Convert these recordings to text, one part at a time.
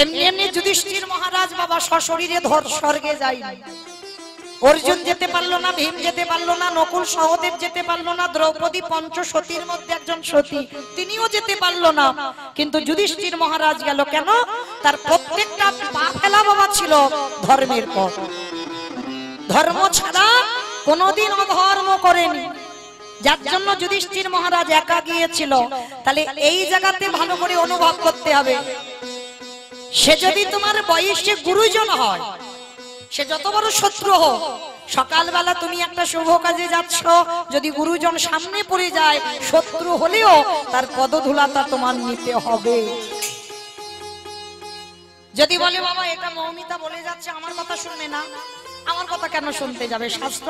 এমনি এমনি যুধিষ্ঠির মহারাজ বাবা সশরীরে স্বর্গে যায়। অর্জুন যেতে পারলো না, ভীম যেতে পারলো না, নকুল সহদেব যেতে পারলো না, দ্রৌপদী পঞ্চসতীর মধ্যে একজন সতী তিনিও যেতে পারলো না, কিন্তু যুধিষ্ঠির মহারাজ গেল। কেন? তার প্রত্যেকটা পা ফেলা বাবা ছিল ধর্মের পথ। ধর্ম ছাড়া কোনোদিন অধর্ম করেনি, যার জন্য যুধিষ্ঠির মহারাজ একা গিয়েছিল। তাহলে এই জায়গাতে ভালো করে অনুভব করতে হবে, সে যদি তোমার বয়সে গুরুজন হয়, সে যত বড় শত্রু হোক, সকালবেলা তুমি একটা শুভ কাজে যাচ্ছ, যদি গুরুজন সামনে পড়ে যায়, শত্রু হলেও তার পদধূলাটা তোমার নিতে হবে। যদি বলে বাবা এটা মৌমিতা বলে যাচ্ছে, আমার কথা শুনবে না, আমার কথা কেন শুনতে যাবে? শাস্ত্র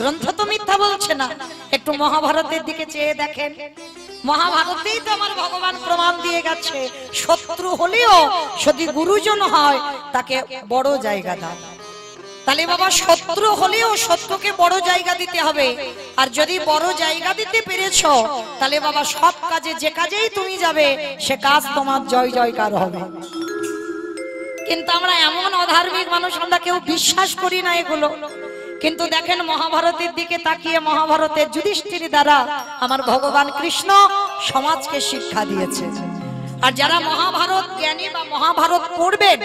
গ্রন্থ তো মিথ্যা বলছে না। একটু মহাভারতের দিকে চেয়ে দেখেন, মহাভারতেই তো আমার ভগবান প্রমাণ দিয়ে গেছে, শত্রু হলেও যদি গুরুজন হয় তাকে বড় জায়গা দাও। তাহলে বাবা শত্রু হলেও শত্রুকে বড় জায়গা দিতে হবে। আর যদি বড় জায়গা দিতে পেরেছো, তাহলে বাবা সব কাজে, যে কাজেই তুমি যাবে, সে কাজ তোমার জয় জয়কার হবে। কিন্তু আমরা এমন অধার্মিক মানুষ, আমরা কেউ বিশ্বাস করি না এগুলো। কিন্তু দেখেন মহাভারতের দিকে তাকিয়ে, মহাভারতের যুধিষ্ঠির দ্বারা আমার ভগবান কৃষ্ণ সমাজকে শিক্ষা দিয়েছে। আর যারা মহাভারত জ্ঞানী বা মহাভারত পড়বেন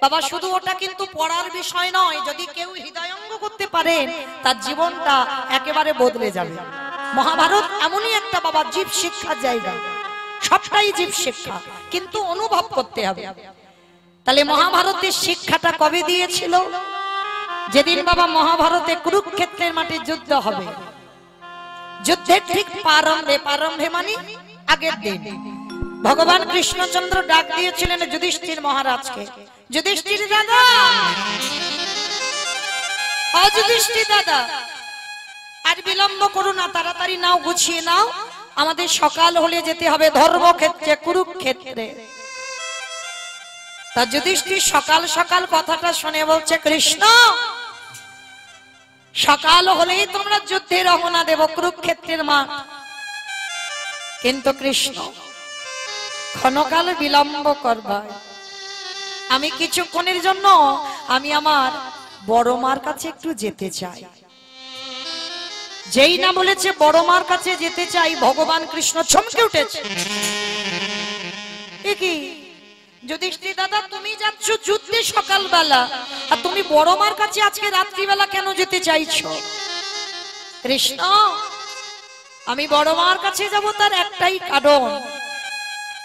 বাবা, শুধু ওটা কিন্তু পড়ার বিষয় নয়, যদি কেউ হৃদয়ঙ্গ করতে পারে তার জীবনটা একেবারে বদলে যাবে। মহাভারত এমনই একটা বাবা জীব শিক্ষার জায়গা, সবটাই জীব শিক্ষা, কিন্তু অনুভব করতে হবে। তাহলে মহাভারতের শিক্ষাটা কবে দিয়েছিল? যেদিন বাবা মহাভারতে কুরুক্ষেত্রের মাঠে যুদ্ধ হবে, যুদ্ধের ঠিক প্রারম্ভে, প্রারম্ভে মানে আগের দিন ভগবান কৃষ্ণচন্দ্র ডাক দিয়েছিলেন যুধিষ্ঠির মহারাজকে, যুধিষ্ঠির দাদা, যুধিষ্ঠির দাদা, আর বিলম্ব করো না, তাড়াতাড়ি নাও, গুছিয়ে নাও, আমাদের সকাল হলে যেতে হবে ধর্মক্ষেত্রে, কুরুক্ষেত্রে। তা যুধিষ্ঠির সকাল সকাল কথাটা শুনে বলছে, কৃষ্ণ সকাল হলেই তোমরা যুদ্ধে রওনা দেব কুরুক্ষেত্রের মাঠ। কিন্তু কৃষ্ণ ক্ষণকাল বিলম্ব করবা, আমি কিছুক্ষণের জন্য আমি আমার বড় মার কাছে একটু যেতে চাই। যেই না বলেছে বড় মার কাছে যেতে চাই, ভগবান কৃষ্ণ চমকে উঠেছে। কি যুধিষ্ঠির দাদা, তুমি যাচ্ছ যুদ্ধে সকালবেলা, আর তুমি বড় মার কাছে আজকে রাত্রিবেলা কেন যেতে চাইছো? কৃষ্ণ, আমি বড় মার কাছে যাব তার একটাই কারণ,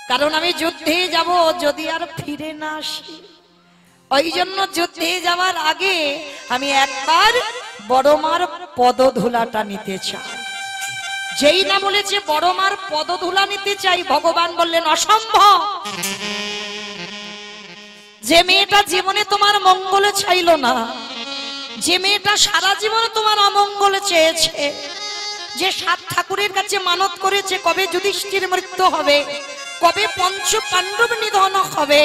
কারণ আমি যুদ্ধে যাব যদি আর ফিরে না আসি, ওই জন্য যুদ্ধে যাওয়ার আগে আমি একবার বড় মার পদধূলাটা নিতে চাই। যেই না বলেছে বড় মার পদধূলা নিতে চাই, ভগবান বললেন অসম্ভব। যে মেয়েটা জীবনে তোমার মঙ্গলে চাইলো না, যে মেয়েটা সারা জীবনে তোমার অমঙ্গলে চেয়েছে, যে 7 ঠাকুরের কাছে মানত করেছে কবে যুধিষ্ঠির মৃত্যু হবে, কবে পঞ্চ পাণ্ডব নিধন হবে,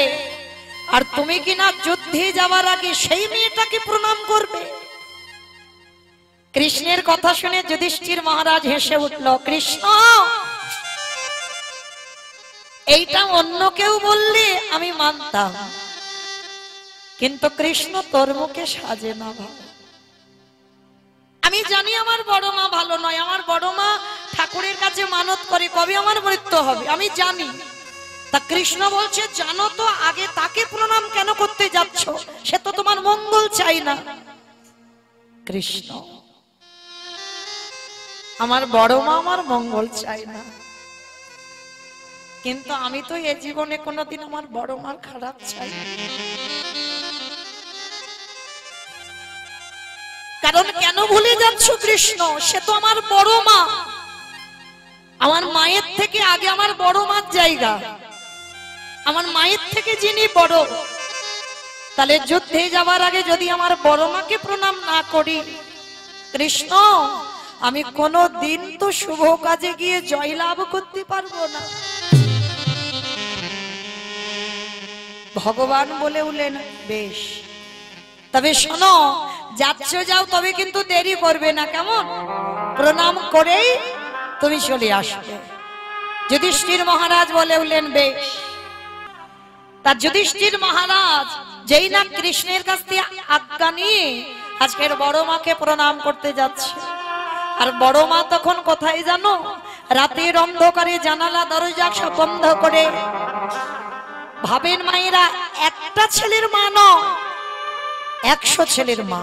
আর তুমি কিনা যুদ্ধে যাওয়ার আগে সেই মেয়েটাকে প্রণাম করবে। কৃষ্ণের কথা শুনে যুধিষ্ঠির মহারাজ হেসে উঠল। কৃষ্ণ, এইটা অন্য কেউ বললে আমি মানতাম, কিন্তু কৃষ্ণ তোর মুখে সাজে না ভালো। আমি জানি আমার বড় মা ভালো নয়, আমার বড় মা ঠাকুরের কাছে মানত করে কবে আমার মৃত্যু হবে, আমি জানি। তা কৃষ্ণ বলছে, জানো তো, আগে তাকে প্রণাম কেন করতে যাচ্ছ? সে তো তোমার মঙ্গল চাই না। কৃষ্ণ, আমার বড় মা আমার মঙ্গল চাই না, কিন্তু আমি তো এ জীবনে কোনোদিন আমার বড় মার খারাপ চাই। কারণ কেন ভুলে যাচ্ছ কৃষ্ণ? সে তো আমার বড় মা, আমার মায়ের থেকে আগে আমার বড় মার জায়গা, আমার মায়ের থেকে যিনি বড়। তাহলে যুদ্ধে যাওয়ার আগে যদি আমার বড় মাকে প্রণাম না করি, কৃষ্ণ আমি কোনো দিন তো শুভ কাজে গিয়ে জয়লাভ করতে পারবো না। ভগবান বলে উঠলেন, বেশ, তবে শোনো, যাচ্ছ যাও, তবে কিন্তু দেরি করবে না, কেমন? প্রণাম করেই তুমি চলে আসবে। যুধিষ্ঠির মহারাজ বলে উঠলেন, বেশ। তার যুধিষ্ঠির মহারাজ যেই না কৃষ্ণের কাছ থেকে আজ্ঞা নিয়ে আজকের বড় মাকে প্রণাম করতে যাচ্ছে। আর বড় মা তখন কোথায় জানো? রাতের অন্ধকারে জানালা দরজা সব বন্ধ করে, ভাবেন মায়েরা একটা ছেলের মা নয়, 100 ছেলের মা।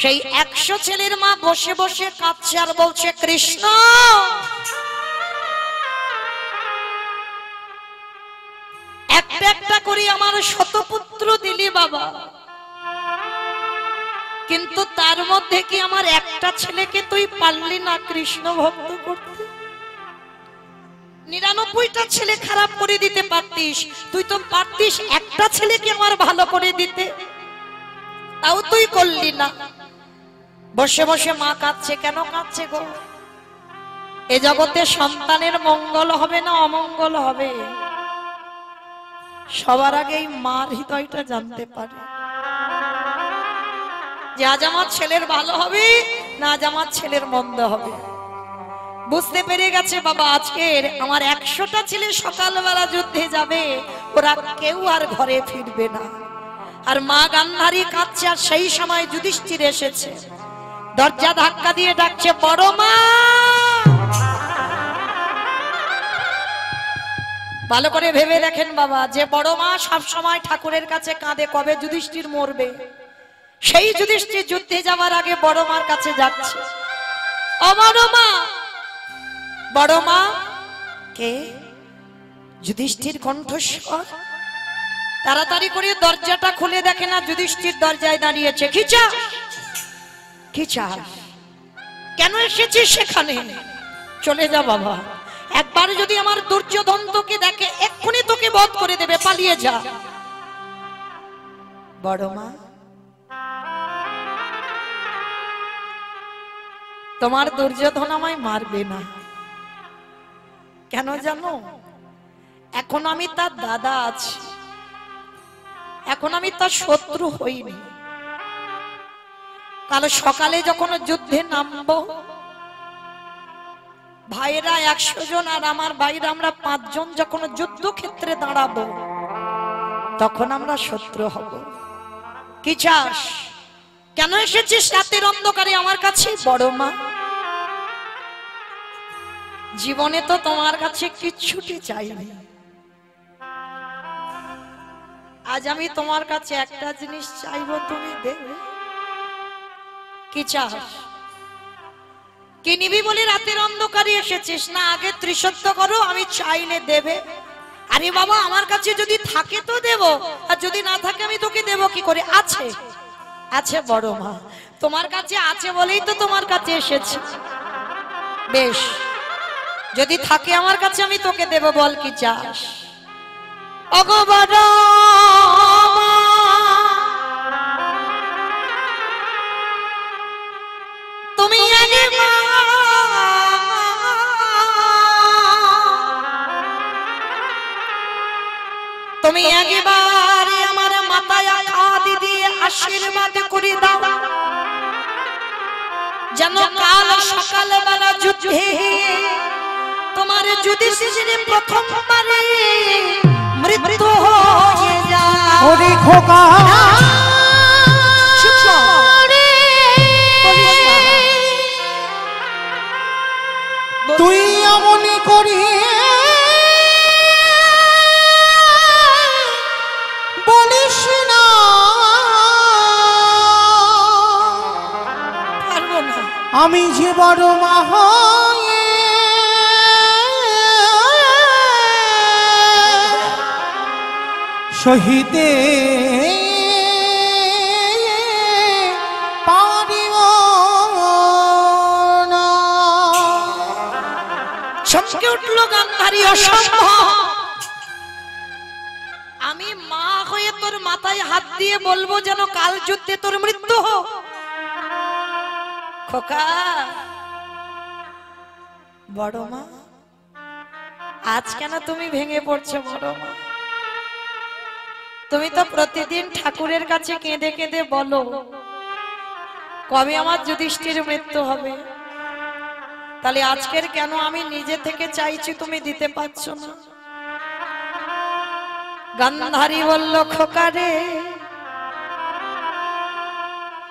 সেই 100 ছেলের মা বসে বসে কাঁদছে আর বলছে, কৃষ্ণ একটা একটা করে আমার শতপুত্র দিলি বাবা, কিন্তু তার মধ্যে কি আমার একটা ছেলেকে তুই পারলি না কৃষ্ণ ভক্ত করতে? 99টা ছেলে খারাপ করে দিতে পারতিস, তুই তো পারতিস একটা ছেলেকে আমার ভালো করে দিতে, তাও তুই করলি না। বসে বসে মা কাঁদছে। কেন কাঁদছে গো? এ জগতে সন্তানের মঙ্গল হবে না অমঙ্গল হবে, সবার আগেই মার হৃদয়টা জানতে পারে যে আজ আমার ছেলের ভালো হবে না আজ আমার ছেলের মন্দ হবে। বুঝতে পেরে গেছে বাবা, আজকের আমার 100টা ছেলে সকালবেলা যুদ্ধে যাবে, ওরা কেউ আর ঘরে ফিরবে না। আর মা গান্ধারী কাঁদছে। আর সেই সময় যুধিষ্ঠির এসেছে, দরজা ধাক্কা দিয়ে ডাকছে, বড় মা। ভালো করে ভেবে দেখেন বাবা, যে বড় মা সব সময় ঠাকুরের কাছে কাঁদে কবে যুধিষ্ঠির মরবে, সেই যুধিষ্ঠির যুদ্ধে যাওয়ার আগে বড় মার কাছে যাচ্ছে। ও বড় মা। বড় মা কে? যুধিষ্ঠির কণ্ঠস্বর। তাড়াতাড়ি করে দরজাটা খুলে দেখে না যুধিষ্ঠির দরজায় দাঁড়িয়েছে। কি চাস? কি চাস? কেন এসেছিস সেখানে? চলে যা বাবা, একবার যদি আমার দুর্যোধন তোকে দেখে এক্ষুনি তোকে বধ করে দেবে, পালিয়ে যা। বড় মা, তোমার দুর্যোধন আমায় মারবে না। কেন জানো? এখন আমি তার দাদা আছি, এখন আমি তার শত্রু হইনি। কাল সকালে যখন যুদ্ধে নামবো, ভাইরা 100 জন আর আমার ভাইরা আমরা 5 জন যখন যুদ্ধক্ষেত্রে দাঁড়াবো, তখন আমরা শত্রু হব। কি চাস? কেন এসেছিস রাতের অন্ধকারে আমার কাছে? বড় মা, জীবনে তো তোমার কাছে কিচ্ছুটি চাইনি, আজ আমি তোমার কাছে একটা জিনিস চাইবো, তুমি দেবে। কি চাস? কি নিবি বলে রাতের অন্ধকারে এসেছিস না? আগে ত্রিসত্য করো, আমি চাইলে দেবে। আরে বাবা, আমার কাছে যদি থাকে তো দেব, আর যদি না থাকে আমি তোকে দেব কি করে? আছে, আছে বড় মা, তোমার কাছে আছে বলেই তো তোমার কাছে এসেছি। বেশ, যদি থাকে আমার কাছে আমি তোকে দেব, বল কি চাস? ওগো বড় মা, তুমি আগে মা, তুমি একবার আমার মাথায় হাত দিয়ে আশীর্বাদ করে দাও, যেন কাল সকালবেলা যুদ্ধে তোমার যুধিষ্ঠির প্রথমবারে মৃত্যু হয়ে যায়। ওরে খোকা, তুই এমনই করি বলিস না, পারবো না। আমি যে বড় মা হয়ে সহিতে পারিব না। চমকে উঠল গান্ধারী, অসম্ভব। আমি মা হয়ে তোর মাথায় হাত দিয়ে বলবো যেন কাল যুদ্ধে তোর মৃত্যু হোক? খোকা, বড় মা, আজ কেন তুমি ভেঙে পড়ছো? বড় মা, তুমি তো প্রতিদিন ঠাকুরের কাছে কেঁদে কেঁদে বলো কবে আমার যুধিষ্ঠির মৃত্যু হবে, তাহলে আজকের কেন আমি নিজে থেকে চাইছি তুমি দিতে পারছো না? গান্ধারী বলল খোকারে,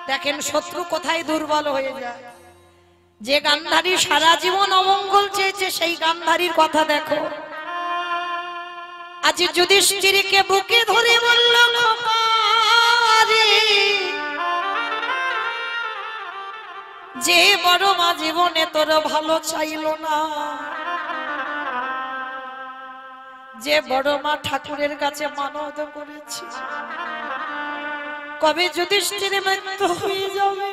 দেখেন শত্রু কোথায় দুর্বল হয়ে যায়। যে গান্ধারী সারা জীবন অমঙ্গল চেয়েছে সেই গান্ধারীর কথা দেখো। আজ যুধিষ্ঠিরকে বুকে ধরে বলল খোকারে, যে বড় মা জীবনে তোর ভালো চাইল না, যে বড় মা ঠাকুরের কাছে মানত করেছে, কবে যুধিষ্ঠিরের মৃত্যু হয়ে যাবে,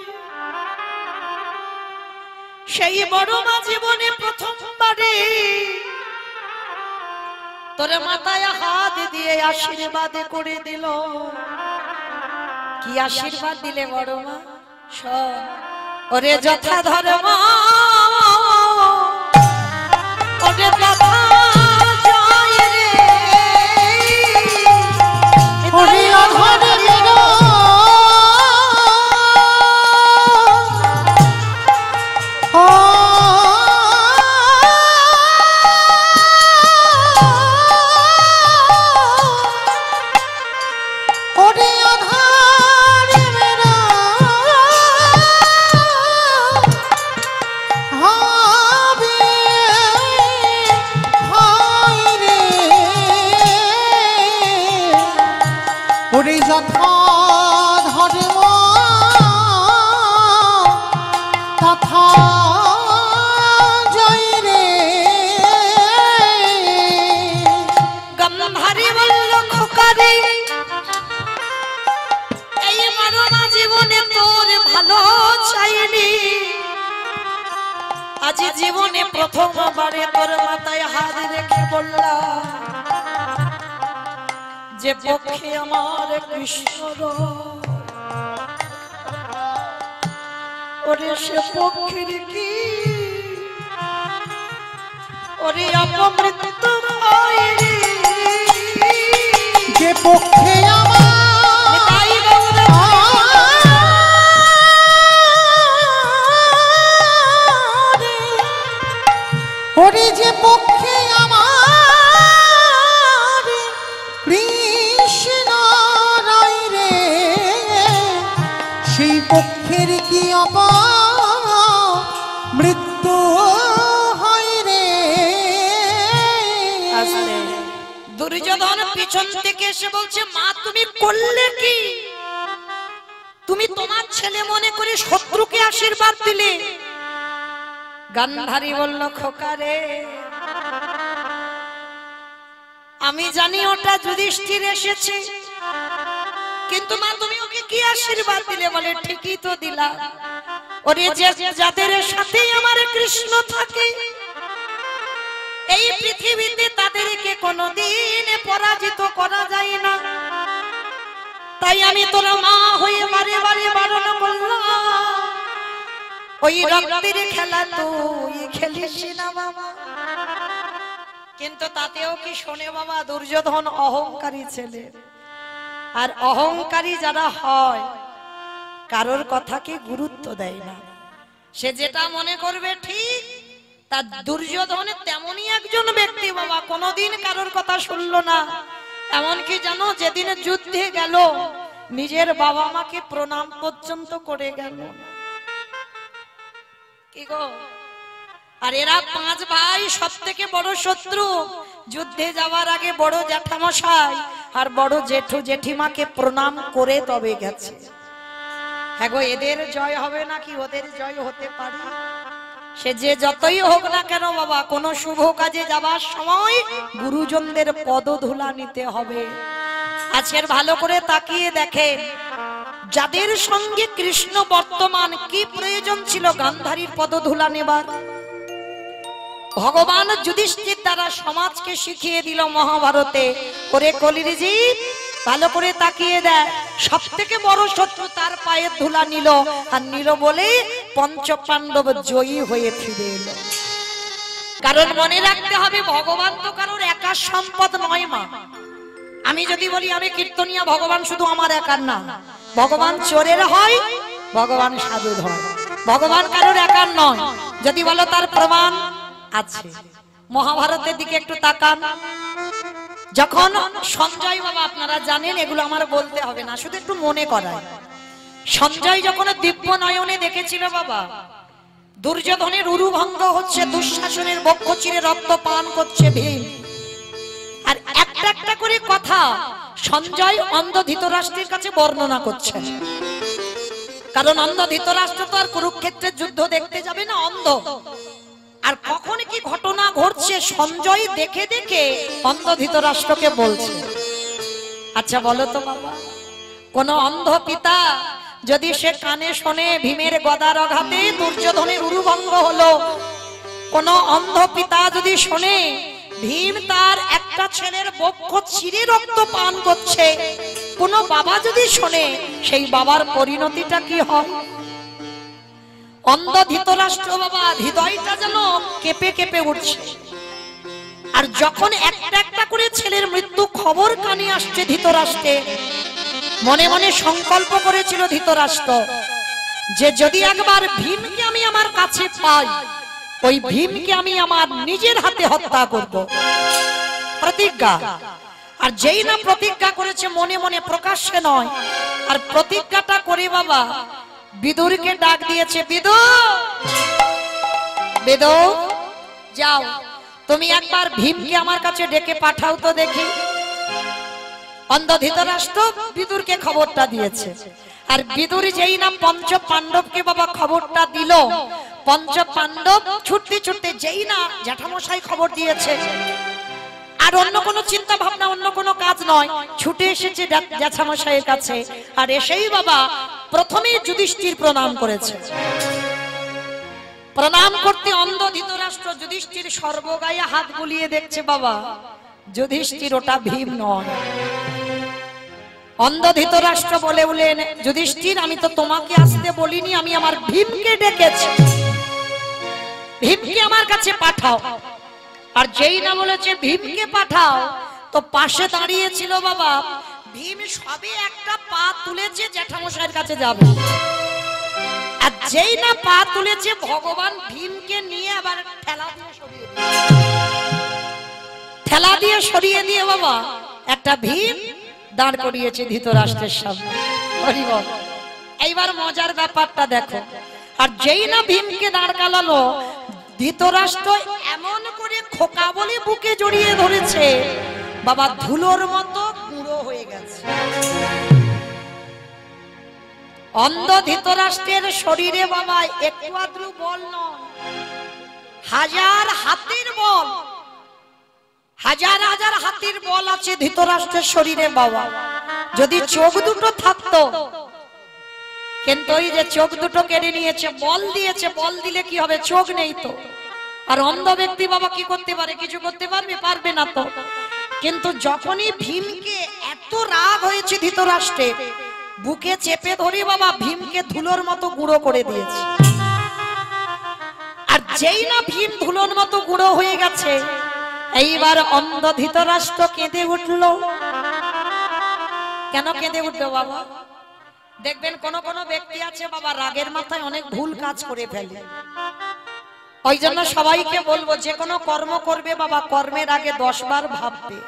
সেই বড় মা জীবনে প্রথমবারে তোর মাথায় হাত দিয়ে আশীর্বাদ করে দিল। কি আশীর্বাদ দিলে বড় মা? শোন, ওরে যথা ধর্ম, ওরে যথা জয় রে, ওরে অধরে মেরো, ওরে অধরে মেরো, হবে হয় রে, ওরে যথা ধর্ম তথা জয় রে। গান্ধারী বলল খোকারে, এই বড় মা জীবনে তোর ভালো চাইনি, আজ জীবনে প্রথমবারে তোর মাথায় হাত রেখে বললাম, যে পক্ষে আমার কৃষ্ণ, ওরে সে পক্ষের কি, ওরে অপমৃত্যু হয় রে, যে পক্ষে আমার তাই বলতে ওরে যে পক্ষে আমার কৃষ্ণ রায় রে, সেই পক্ষের কি মৃত্যু হয় রে। দুর্যোধন পিছন থেকে এসে বলছে, মা তুমি করলে কি? তুমি তোমার ছেলে মনে করে শত্রুকে আশীর্বাদ দিলে। গান্ধারী বলল খোকারে, আমি জানি ওটা যুধিষ্ঠির এসেছে, কিন্তু মা তুমি ওকে কি আশীর্বাদ দিলে? বলে ঠিকই তো দিলাম, ওরে যাদের সাথে আমার কৃষ্ণ থাকে এই পৃথিবীতে তাদেরকে কোনোদিন পরাজিত করা যায় না, তাই আমি তোর মা হয়ে বারে বারে বারণ করলাম, ওই রক্তের খেলা তুই খেলিস না বাবা। কিন্তু তাতেও কি শোনে বাবা? দুর্যোধন অহংকারী ছেলে, আর অহংকারী যারা হয় কারোর কথাকে গুরুত্ব দেয় না, সে যেটা মনে করবে ঠিক। তার দুর্যোধন তেমনই একজন ব্যক্তি বাবা, কোনোদিন কারোর কথা শুনলো না। এমনকি জানো, যেদিন যুদ্ধে গেল নিজের বাবা মাকে প্রণাম পর্যন্ত করে গেল। কি গো, আর এরা পাঁচ ভাই, সব থেকে বড় শত্রু। যুদ্ধে যাওয়ার আগে বড় জ্যাঠামশাই আর বড় জেঠু জেঠিমাকে প্রণাম করে তবে গেছে। হ্যাঁ গো, এদের জয় হবে নাকি ওদের জয় হতে পারে? সে যে যতই হোক না কেন বাবা, কোন শুভ কাজে যাবার সময় গুরুজনদের পদধূলা নিতে হবে। আজকের ভালো করে তাকিয়ে দেখেন, যাদের সঙ্গে কৃষ্ণ বর্তমান, কি প্রয়োজন ছিল গান্ধারীর পদধূলা নেবার? ভগবান যুধিষ্ঠির দ্বারা সমাজকে শিখিয়ে দিল মহাভারতে, ওরে কলির জীব ভালো করে তাকিয়ে দেয়, সব থেকে বড় শত্রু তার পায়ের ধুলা নিল, আর নিল বলে পঞ্চ পাণ্ডব জয়ী হয়ে ফিরে এলো। কারণ মনে রাখতে হবে, ভগবান তো কারোর একার সম্পদ নয় মা। আমি যদি বলি আমি কীর্তনিয়া, ভগবান শুধু আমার একার না, ভগবান চোরের হয়, ভগবান সাধুর হয়, ভগবান কারোর একার নয়। যদি বলো তার প্রমাণ আছে, মহাভারতের দিকে একটু তাকান। যখন সঞ্জয় বাবা, আপনারা জানেন এগুলো আমার বলতে হবে না, শুধু একটু মনে করায়। সঞ্জয় যখন দিব্য নয়নে দেখেছিল বাবা দুর্যোধনের উরুভঙ্গ হচ্ছে, দুঃশাসনের বক্ষ চিরে রক্ত পান করছে ভীম, আর একটা একটা করে কথা সঞ্জয় অন্ধ ধৃতরাষ্ট্রের কাছে বর্ণনা করছে। কারণ অন্ধ ধৃতরাষ্ট্র তো আর কুরুক্ষেত্রের যুদ্ধ দেখতে যাবে না, অন্ধ। আর কখন কি ঘটনা ঘটছে সঞ্জয় দেখে দেখে অন্ধ ধৃতরাষ্ট্রকে বলছে। আচ্ছা বলো তো বাবা, কোন অন্ধ পিতা যদি সে কানে শোনে ভীমের গদার আঘাতে দুর্যোধনের উরুভঙ্গ হলো, কোন অন্ধ পিতা যদি শোনে ভীম তার একটা ছেলের বক্ষ চিরে রক্ত পান করছে, কোন বাবা যদি শোনে সেই বাবার পরিণতিটা কি হয়? অন্ধ ধৃতরাষ্ট্র বাবা হৃদয়টা যেন কেঁপে কেঁপে উঠছে। আর যখন একটা একটা করে ছেলের মৃত্যু খবর কানে আসছে ধৃতরাষ্ট্রে, মনে মনে সংকল্প করেছিল ধৃতরাষ্ট্র যে যদি একবার ভীমকে আমি আমার কাছে পাই, ওই ভীমকে আমি আমার নিজের হাতে হত্যা করব, প্রতিজ্ঞা। আর যেই না প্রতিজ্ঞা করেছে মনে মনে, প্রকাশ্যে নয়, আর প্রতিজ্ঞাটা করে বাবা বিদুরকে ডাক দিয়েছে, বিদুর, বিদুর যাও তুমি একবার ভীমকে আমার কাছে ডেকে পাঠাও তো দেখি। অন্ধ ধৃতরাষ্ট্র বিদুরকে খবরটা দিয়েছে। আর বিদুর যেই না পঞ্চ পাণ্ডবকে বাবা খবরটা দিল, পঞ্চ পাণ্ডব ছুটতে ছুটতে যেই না জ্যাঠামশাই খবর দিয়েছে, আর অন্য কোনো চিন্তা ভাবনা, অন্য কোনো কাজ নয়, ছুটে এসেছে জ্যাঠামশাইয়ের কাছে। আর এসেই বাবা প্রথমে যুধিষ্ঠির প্রণাম করেছে। প্রণাম করতে অন্ধ ধৃতরাষ্ট্র যুধিষ্ঠির সর্বগায়ে হাত বুলিয়ে দেখছে বাবা যুধিষ্ঠির ওটা ভীম নয়। অন্ধ ধৃতরাষ্ট্র বলে উঠলেন, যুধিষ্ঠির আমি তো তোমাকে আসতে বলিনি, আমি আমার ভীমকে ডেকেছি, ভীমকে আমার কাছে পাঠাও। আর যেই না বলেছে ভীমকে পাঠাও, তো পাশে দাঁড়িয়েছিল বাবা ভীম, সবে একটা পা তুলেছে জ্যাঠামশাইয়ের কাছে যাবে, আর যেই না পা তুলেছে ভগবান ভীমকে নিয়ে আবার ঠেলা দিয়ে সরিয়ে দিয়ে বাবা একটা ভীম দাঁড় করিয়েছে ধৃতরাষ্ট্রের সামনে। এইবার মজার ব্যাপারটা দেখো, আর যেই না ভীমকে দাঁড় কালালো, ধৃতরাষ্ট্র এমন করে খোকা বলে বুকে জড়িয়ে ধরেছে বাবা ধুলোর মতো গুঁড়ো হয়ে গেছে। অন্ধ ধৃতরাষ্ট্রের শরীরে বাবা একটু আদ্রু বল নয়, হাজার হাতির বল, হাজার হাজার হাতির বল আছে ধৃতরাষ্ট্রের শরীরে বাবা। যদি চোখ দুটো থাকতো, কিন্তু ওই যে চোখ দুটো কেড়ে নিয়েছে, বল দিয়েছে, বল দিলে কি হবে, চোখ নেই তো। আর অন্ধ ব্যক্তি বাবা কি করতে পারে, কিছু করতে পারবে, পারবে না তো। কিন্তু যখনই ভীমকে এত রাগ হয়েছে ধৃতরাষ্ট্রে, বুকে চেপে ধরে বাবা ভীমকে ধুলোর মতো গুঁড়ো করে দিয়েছে। আর যেই না ভীম ধুলোর মতো গুঁড়ো হয়ে গেছে, এইবার অন্ধ ধৃতরাষ্ট্র কেঁদে উঠলো। কেন কেঁদে উঠলো বাবা? দেখবেন কোন কোন ব্যক্তি আছে বাবা রাগের মাথায় অনেক ভুল কাজ করে ফেলে। ওই জন্য সবাইকে বলবো, যে কোনো কর্ম করবে বাবা কর্মের আগে 10 বার ভাববে,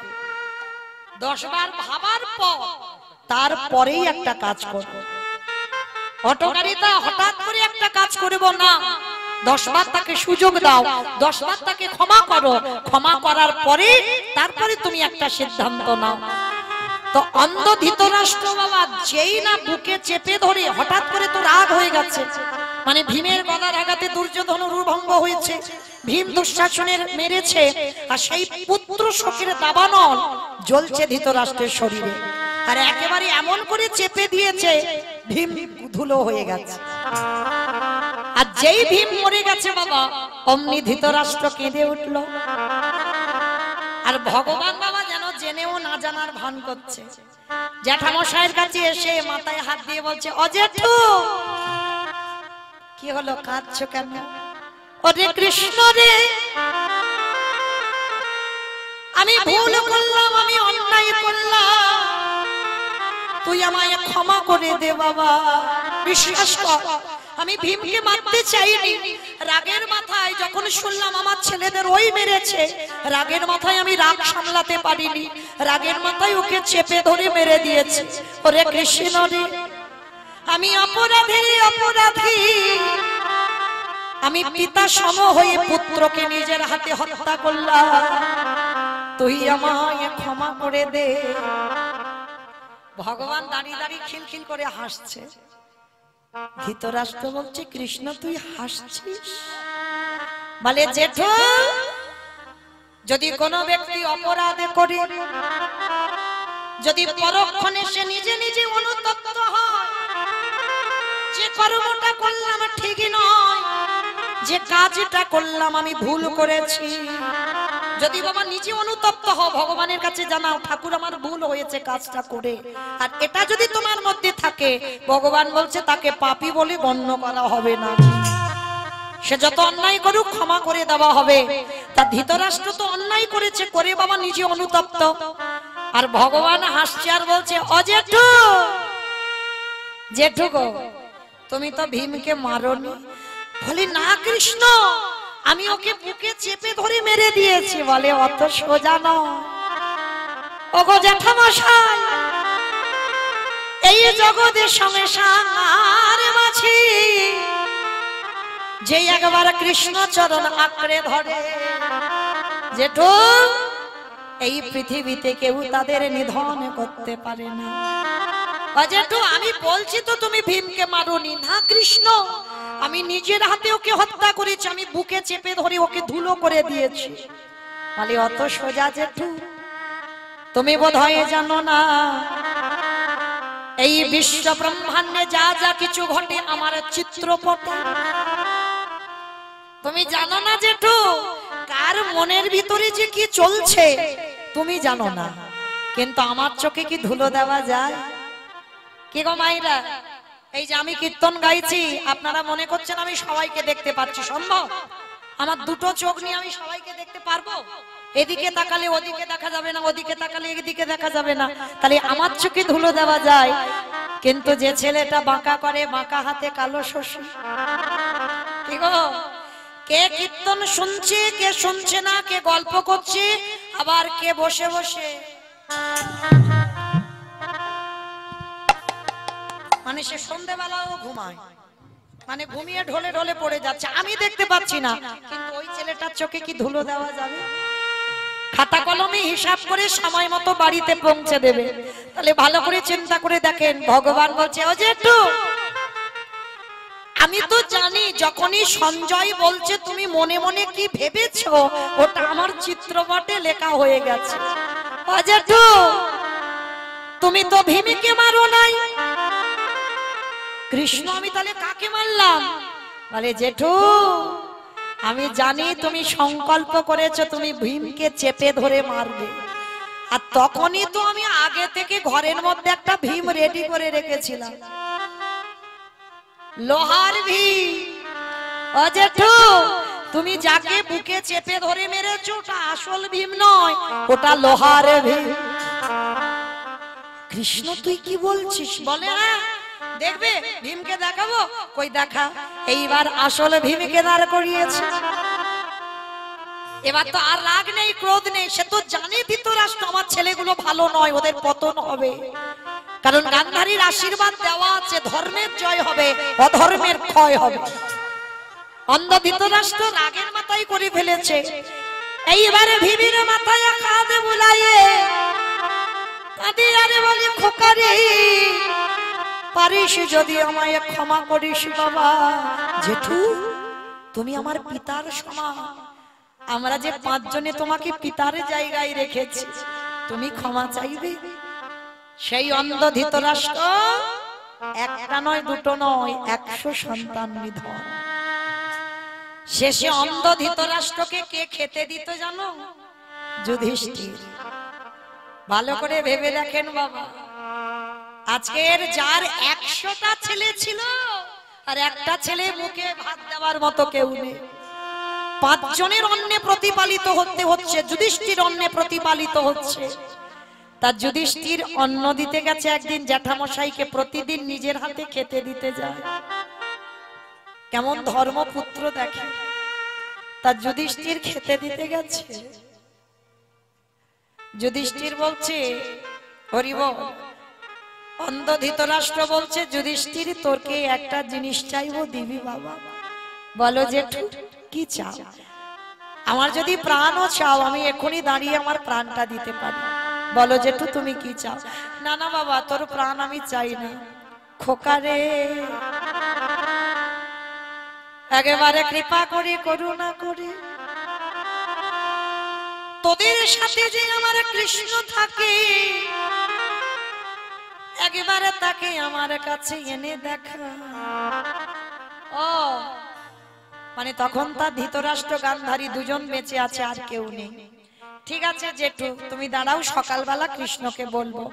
10 বার ভাবার পর তারপরেই একটা কাজ করবে। হঠকারিতা হঠাৎ করে একটা কাজ করব না, 10 বার তাকে সুযোগ দাও, 10 বার তাকে ক্ষমা করো, ক্ষমা করার পরে তারপরে তুমি একটা সিদ্ধান্ত নাও। তো অন্ধ ধৃতরাষ্ট্র বাবা যেই না বুকে চেপে ধরে, হঠাৎ করে তো রাগ হয়ে গেছে, মানে ভীমের গলার আঘাতে দুর্যোধনের উরুভঙ্গ হয়েছে, ভীম দুঃশাসনের মেরেছে, আর সেই পুত্র শোকের দাবানল জ্বলছে ধৃতরাষ্ট্রের শরীরে। আর একেবারে এমন করে চেপে দিয়েছে ভীম ধুলো হয়ে গেছে। আর যেই ভীম মরে গেছে বাবা, অমনি ধৃতরাষ্ট্র কেঁদে উঠলো। আর ভগবান বাবা যেন জেনেও না জানার ভান করছে, জ্যাঠামশাইয়ের কাছে এসে মাথায় হাত দিয়ে বলছে, অজেঠু কি হলো, কাঁদছো কেন? ওরে কৃষ্ণ রে, আমি ভুল করলাম, আমি অন্যায় করলাম, তুই আমায় ক্ষমা করে দে বাবা। বিশ্বাস কর, আমি ভীমকে মারতে চাইনি, রাগের মাথায় যখন শুনলাম আমার ছেলেদের ওই মেরেছে, রাগের মাথায় আমি রাগ সামলাতে পারিনি, রাগের মাথায় ওকে চেপে ধরে মেরে দিয়েছে। ওরে কৃষ্ণ রে, আমি অপরাধী অপরাধী, আমি পিতা সম হয়ে পুত্রকে নিজের হাতে হত্যা করলাম, তুই আমায় ক্ষমা করে দে। ভগবান দাঁড়িয়ে দাঁড়িয়ে খিলখিল করে হাসছে। ধৃতরাষ্ট্র বলছে, কৃষ্ণ তুই হাসছিস? বলে, জেঠু, যদি কোনো ব্যক্তি অপরাধ করে, যদি পরক্ষণে সে নিজে নিজে অনুতপ্ত হয় যে কর্মটা করলাম ঠিকই নয়, যে কাজটা করলাম আমি ভুল করেছি, যদি বাবা নিজে অনুতপ্ত হও, ভগবানের কাছে জানাও, ঠাকুর আমার ভুল হয়েছে কাজটা করে, আর এটা যদি তোমার মধ্যে থাকে, ভগবান বলছে তাকে পাপী বলে গণ্য করা হবে না। সে যত অন্যায় করুক ক্ষমা করে দেওয়া হবে। তা ধৃতরাষ্ট্র তো অন্যায় করেছে, করে বাবা নিজে অনুতপ্ত, আর ভগবান হাসছে আর বলছে, অজেঠু, জেঠু গো, তুমি তো ভীমকে মারোনি। বলে, না কৃষ্ণ, আমি ওকে বুকে চেপে ধরে মেরে দিয়েছি। বলে, অত সোজা নয়। ওগো জ্যাঠামশাই, এই জগতের সংসার মাঝি যে একবার কৃষ্ণ চরণ আঁকড়ে ধরে, জেঠু, এই পৃথিবীতে কেউ তাদের নিধন করতে পারে না। জেঠু, আমি বলছি তো তুমি ভীমকে মারোনি। না কৃষ্ণ, আমি নিজের হাতে ওকে হত্যা করেছি, আমি বুকে চেপে ধরে ওকে ধুলো করে দিয়েছি। বলে, অত সোজা জেঠু? তুমি বোধহয় জানো না, এই বিশ্ব ব্রহ্মাণ্ডে যা যা কিছু ঘটে আমার চিত্রপটে। তুমি জানো না জেঠু, কার মনের ভিতরে যে কি চলছে তুমি জানো না, কিন্তু আমার চোখে কি ধুলো দেওয়া যায়? কি গো মাইরা, এই যে আমি কীর্তন গাইছি, আপনারা মনে করছেন আমি সবাইকে দেখতে পাচ্ছি? সম্ভব? আমার দুটো চোখ নিয়ে আমি সবাইকে দেখতে পারবো? এদিকে তাকালে ওদিকে দেখা যাবে না, ওদিকে তাকালে এদিকে দেখা যাবে না, তাহলে আমার চোখে ধুলো দেওয়া যায়। কিন্তু যে ছেলেটা বাঁকা করে, বাঁকা হাতে কালো শশী, কি গো, কে কীর্তন শুনছে, কে শুনছে না, কে গল্প করছে, আবার কে বসে বসে মানে সে সন্ধ্যেবেলাও ঘুমায়, মানে ঘুমিয়ে ঢলে ঢলে পড়ে যাচ্ছে, আমি দেখতে পাচ্ছি না, কিন্তু ওই ছেলেটার চোখে কি ধুলো দেওয়া যাবে? খাতা কলমে হিসাব করে সময় মতো বাড়িতে পৌঁছে দেবে। তাহলে ভালো করে চিন্তা করে দেখেন, ভগবান বলছে, ও জেঠু, আমি তো জানি যখনই সঞ্জয় বলছে তুমি মনে মনে কি ভেবেছো, ওটা আমার চিত্রপটে লেখা হয়ে গেছে। ও জেঠু, তুমি তো ভীমকে মারো নাই, কৃষ্ণ, আমি তাহলে কাকে মারলাম? বলে, জেঠু, আমি জানি তুমি সংকল্প করেছো তুমি ভীমকে চেপে ধরে মারবে, আর তখনই তো আমি আগে থেকে ঘরের মধ্যে একটা ভীম রেডি করে রেখেছিলাম, লোহার ভীম। ও জেঠু, তুমি যাকে বুকে চেপে ধরে মেরেছো ওটা আসল ভীম নয়, ওটা লোহার ভীম। কৃষ্ণ, তুই কি বলছিস? বলে, না, দেখবে ভীমকে দেখাবো। কই দেখা, এইবার আসল ভীমকে দাঁড় করিয়েছে। এবার তো আর রাগ নেই, ক্রোধ নেই, সে তো জানে ধৃতরাষ্ট্র আমার ছেলেগুলো ভালো নয়, ওদের পতন হবে, কারণ গান্ধারীর আশীর্বাদ দেওয়া আছে, ধর্মের জয় হবে, অধর্মের ক্ষয় হবে। অন্ধ ধৃতরাষ্ট্র রাগের মাথায় করে ফেলেছে। এইবারে ভীমের মাথায় কাঁধে বুলাইয়ে কাঁদে আরে বলে, খোকারে, পারিস যদি আমায় ক্ষমা করিস বাবা। জেঠু, তুমি আমার পিতার সমান, আমরা যে 5 জনে তোমাকে পিতার জায়গায় রেখেছি, তুমি ক্ষমা চাইবে। সেই অন্ধ ধৃতরাষ্ট্র একটা নয়, দুটো নয়, 100 সন্তান নিধন। শেষে অন্ধ ধৃতরাষ্ট্রকে কে খেতে দিত জানো? যুধিষ্ঠির। ভালো করে ভেবে দেখেন বাবা, আজকের যার 100টা ছেলে ছিল আর একটা ছেলে মুখে ভাত দেওয়ার মতো কেউ নেই, 5 জনের অন্নে প্রতিপালিত হতে হচ্ছে, যুধিষ্ঠির অন্নে প্রতিপালিত হচ্ছে। তার যুধিষ্ঠির অন্ন দিতে গেছে একদিন জ্যাঠামশাইকে, প্রতিদিন নিজের হাতে খেতে দিতে যায়। কেমন ধর্মপুত্র দেখে, তার যুধিষ্ঠির খেতে দিতে গেছে, যুধিষ্ঠির বলছে হরি বল। অন্ধ ধৃতরাষ্ট্র বলছে যুধিষ্ঠির তোরকে একটা জিনিস চাইবো দিবি বাবা। বলো জেঠু কি চাও? আমার যদি প্রাণও চাও আমি এখনই দাঁড়িয়ে আমার প্রাণটা দিতে পারি। বলো জেঠু তুমি কি চাও? না না বাবা তোর প্রাণ আমি চাই না। খোকা রে একেবারে কৃপা করে করুণা করে তোদের সাথে যে আমার কৃষ্ণ থাকে একেবারে তাকে আমার কাছে এনে দেখা। ও মানে তখন তার ধৃতরাষ্ট্র গান্ধারী দুজন বেঁচে আছে আর কেউ নেই। ঠিক আছে জেঠু তুমি দাঁড়াও সকালবেলা কৃষ্ণকে বলবো।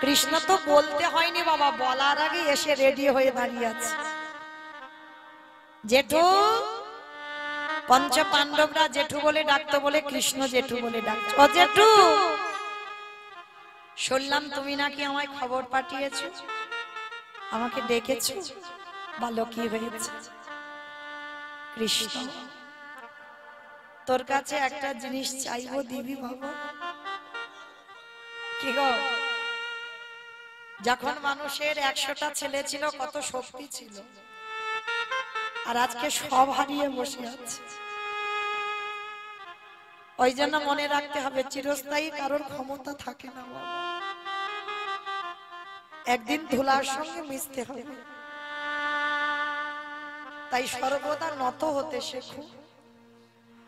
কৃষ্ণ তো বলতে হয়নি বাবা বলার আগে এসে রেডি হয়ে দাঁড়িয়ে আছে। জেঠু পঞ্চ পাণ্ডবরা জেঠু বলে ডাকতো বলে কৃষ্ণ জেঠু বলে ডাকতো। ও জেঠু শুনলাম তুমি নাকি আমায় খবর পাঠিয়েছো আমাকে ডেকেছো বলো কি হয়েছে? কৃষ্ণ তোর কাছে একটা জিনিস চাইবো দিবি বাবা? কি গো যখন মানুষের 100টা ছেলে ছিল কত শক্তি ছিল আর আজকে সব হারিয়ে বসে আছে। ওই জন্য মনে রাখতে হবে চিরস্থায়ী কারোর ক্ষমতা থাকে না বাবা। একদিন ধুলার সঙ্গে মিশতে হবে। তাই সর্বদা নত হতে শেখো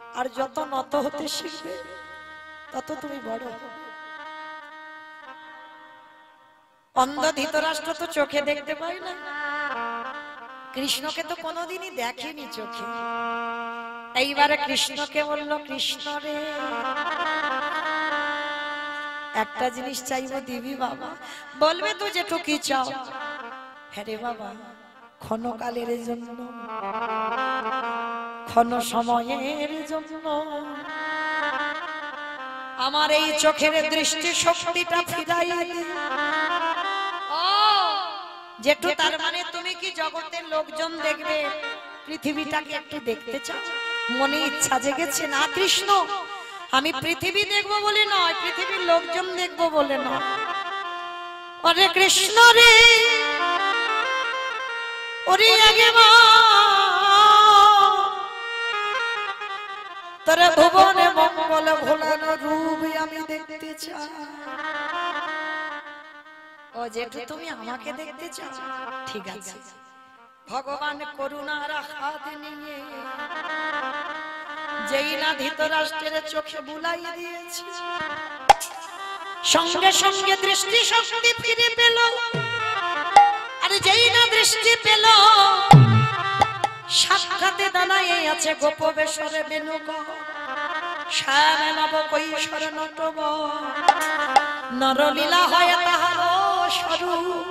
আর যত নত হতে শিখবে তত তুমি বড় হবে। অন্ধ ধৃতরাষ্ট্র তো চোখে দেখতে পাই না কৃষ্ণকে তো কোনোদিনই দেখেনি চোখে। এইবারে কৃষ্ণকে বললো কৃষ্ণ রে একটা জিনিস চাইবো দিবি বাবা? বলবে তো যেটু কি চাও? হ্যাঁ রে বাবা ক্ষণকালের জন্য ক্ষণ সময়ের জন্য আমার এই চোখের দৃষ্টি শক্তিটা ফিরাইয়া দে। যেটু তার মানে তুমি কি জগতের লোকজন দেখবে পৃথিবীটাকে একটু দেখতে চাও? মনে ইচ্ছা জেগেছে না কৃষ্ণ আমি পৃথিবী দেখবো বলে নয় পৃথিবীর লোকজন দেখবো বলে নয়। ওরে কৃষ্ণ রে ওরে আগে তোর ভুবনে মঙ্গল ভোলানো রূপ আমি দেখতে চাই। ও যেটু তুমি আমাকে দেখতে চাও? ঠিক আছে ভগবান করুণার হাত নিয়ে যেই না ধৃতরাষ্ট্রের চোখে বুলাই দিয়েছে সঙ্গে সঙ্গে দৃষ্টি শক্তি ফিরে পেল। আর যেই না দৃষ্টি পেল সাক্ষাতে দাঁড়ায় আছে গোপবেশরে বেনুগ শ্যাম নব কৈশোর নটব নরলীলা হয় তাহার স্বরূপ।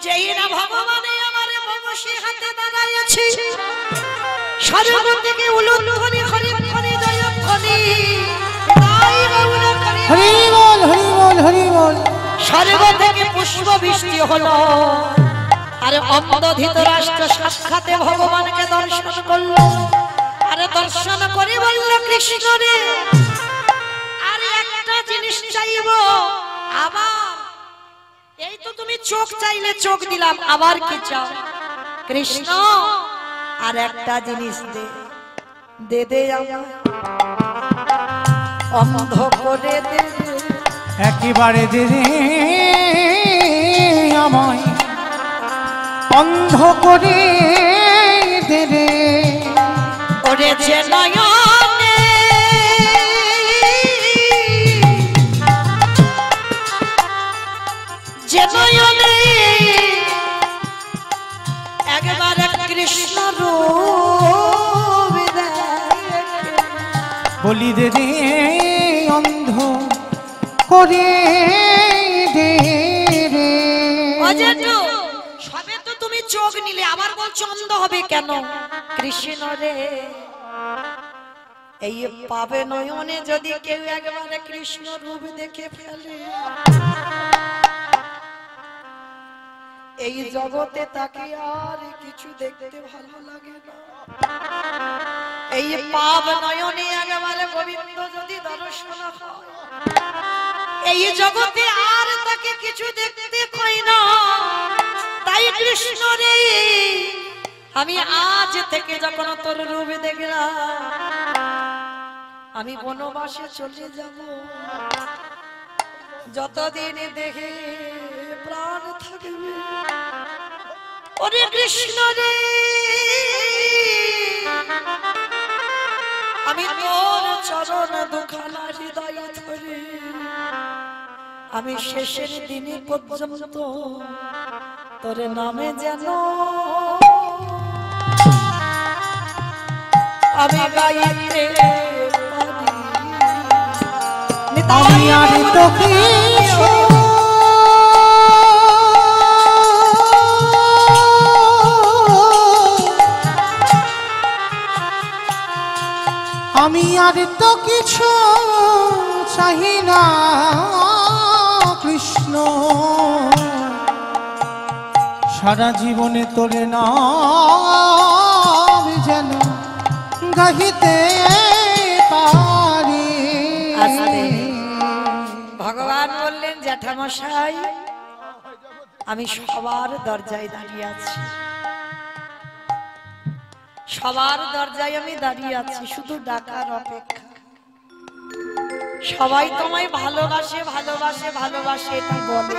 যেই না ভগবানে আমার মমসী হাতে দাঁড়ায় আছে স্বর্গ থেকে উলুধ্বনি হরি হরি জয় ধ্বনি তাই বাউল করে হরি বল হরি বল হরি বল। স্বর্গ থেকে পুষ্প বৃষ্টি হলো আর অন্ধ ধৃতরাষ্ট্র সাক্ষাতে ভগবানকে দর্শন করলো। আরে দর্শন করে বলল কৃষ্ণ রে আর একটা জিনিস চাইবো। আবার এই তো তুমি চোখ চাইলে চোখ দিলাম আবার কি চাও? কৃষ্ণ আর একটা জিনিস দে দে দে আমার অন্ধ করে দে একেবারে দে রে আমায় অন্ধ করে দে রে। ওরে যে নয়নে যে নয়নে একবার কৃষ্ণ রূপ বলি দে রে অন্ধ করে দে রে। সবে তো তুমি চোখ নিলে আবার বলছো অন্ধ হবে কেন? কৃষ্ণ রে এই পাবে নয়নে যদি কেউ একবার কৃষ্ণ রূপ দেখে ফেলে এই জগতে তাকে আর কিছু দেখতে ভালো লাগে না। এই পাপ নয়নে একেবারে গোবিন্দ যদি দর্শন হয়, এই জগতে আর তাকে কিছু দেখতে পাই না। তাই কৃষ্ণ রে, আমি আজ থেকে যখন তোর রূপ দেখলাম, আমি বনবাসে চলে যাব। যতদিন দেখে প্রাণ থাকবে, ওরে কৃষ্ণ রে, আমি তোর চরণ দুখানা হৃদয় ধরে আমি শেষের দিনে পর্যন্ত তোর নামে যেন আমি গাইতে আমি আর তো কিছু আমি আর তো কিছু চাহি না কৃষ্ণ, সারা জীবনে তোরে নাম যেন গাহিতে পারি। ভগবান বললেন, জ্যাঠামশাই আমি সবার দরজায় দাঁড়িয়ে আছি, সবার দরজায় আমি দাঁড়িয়ে আছি, শুধু ডাকার অপেক্ষা। সবাই তোমায় ভালোবাসে ভালোবাসে ভালোবাসে এটা বলে,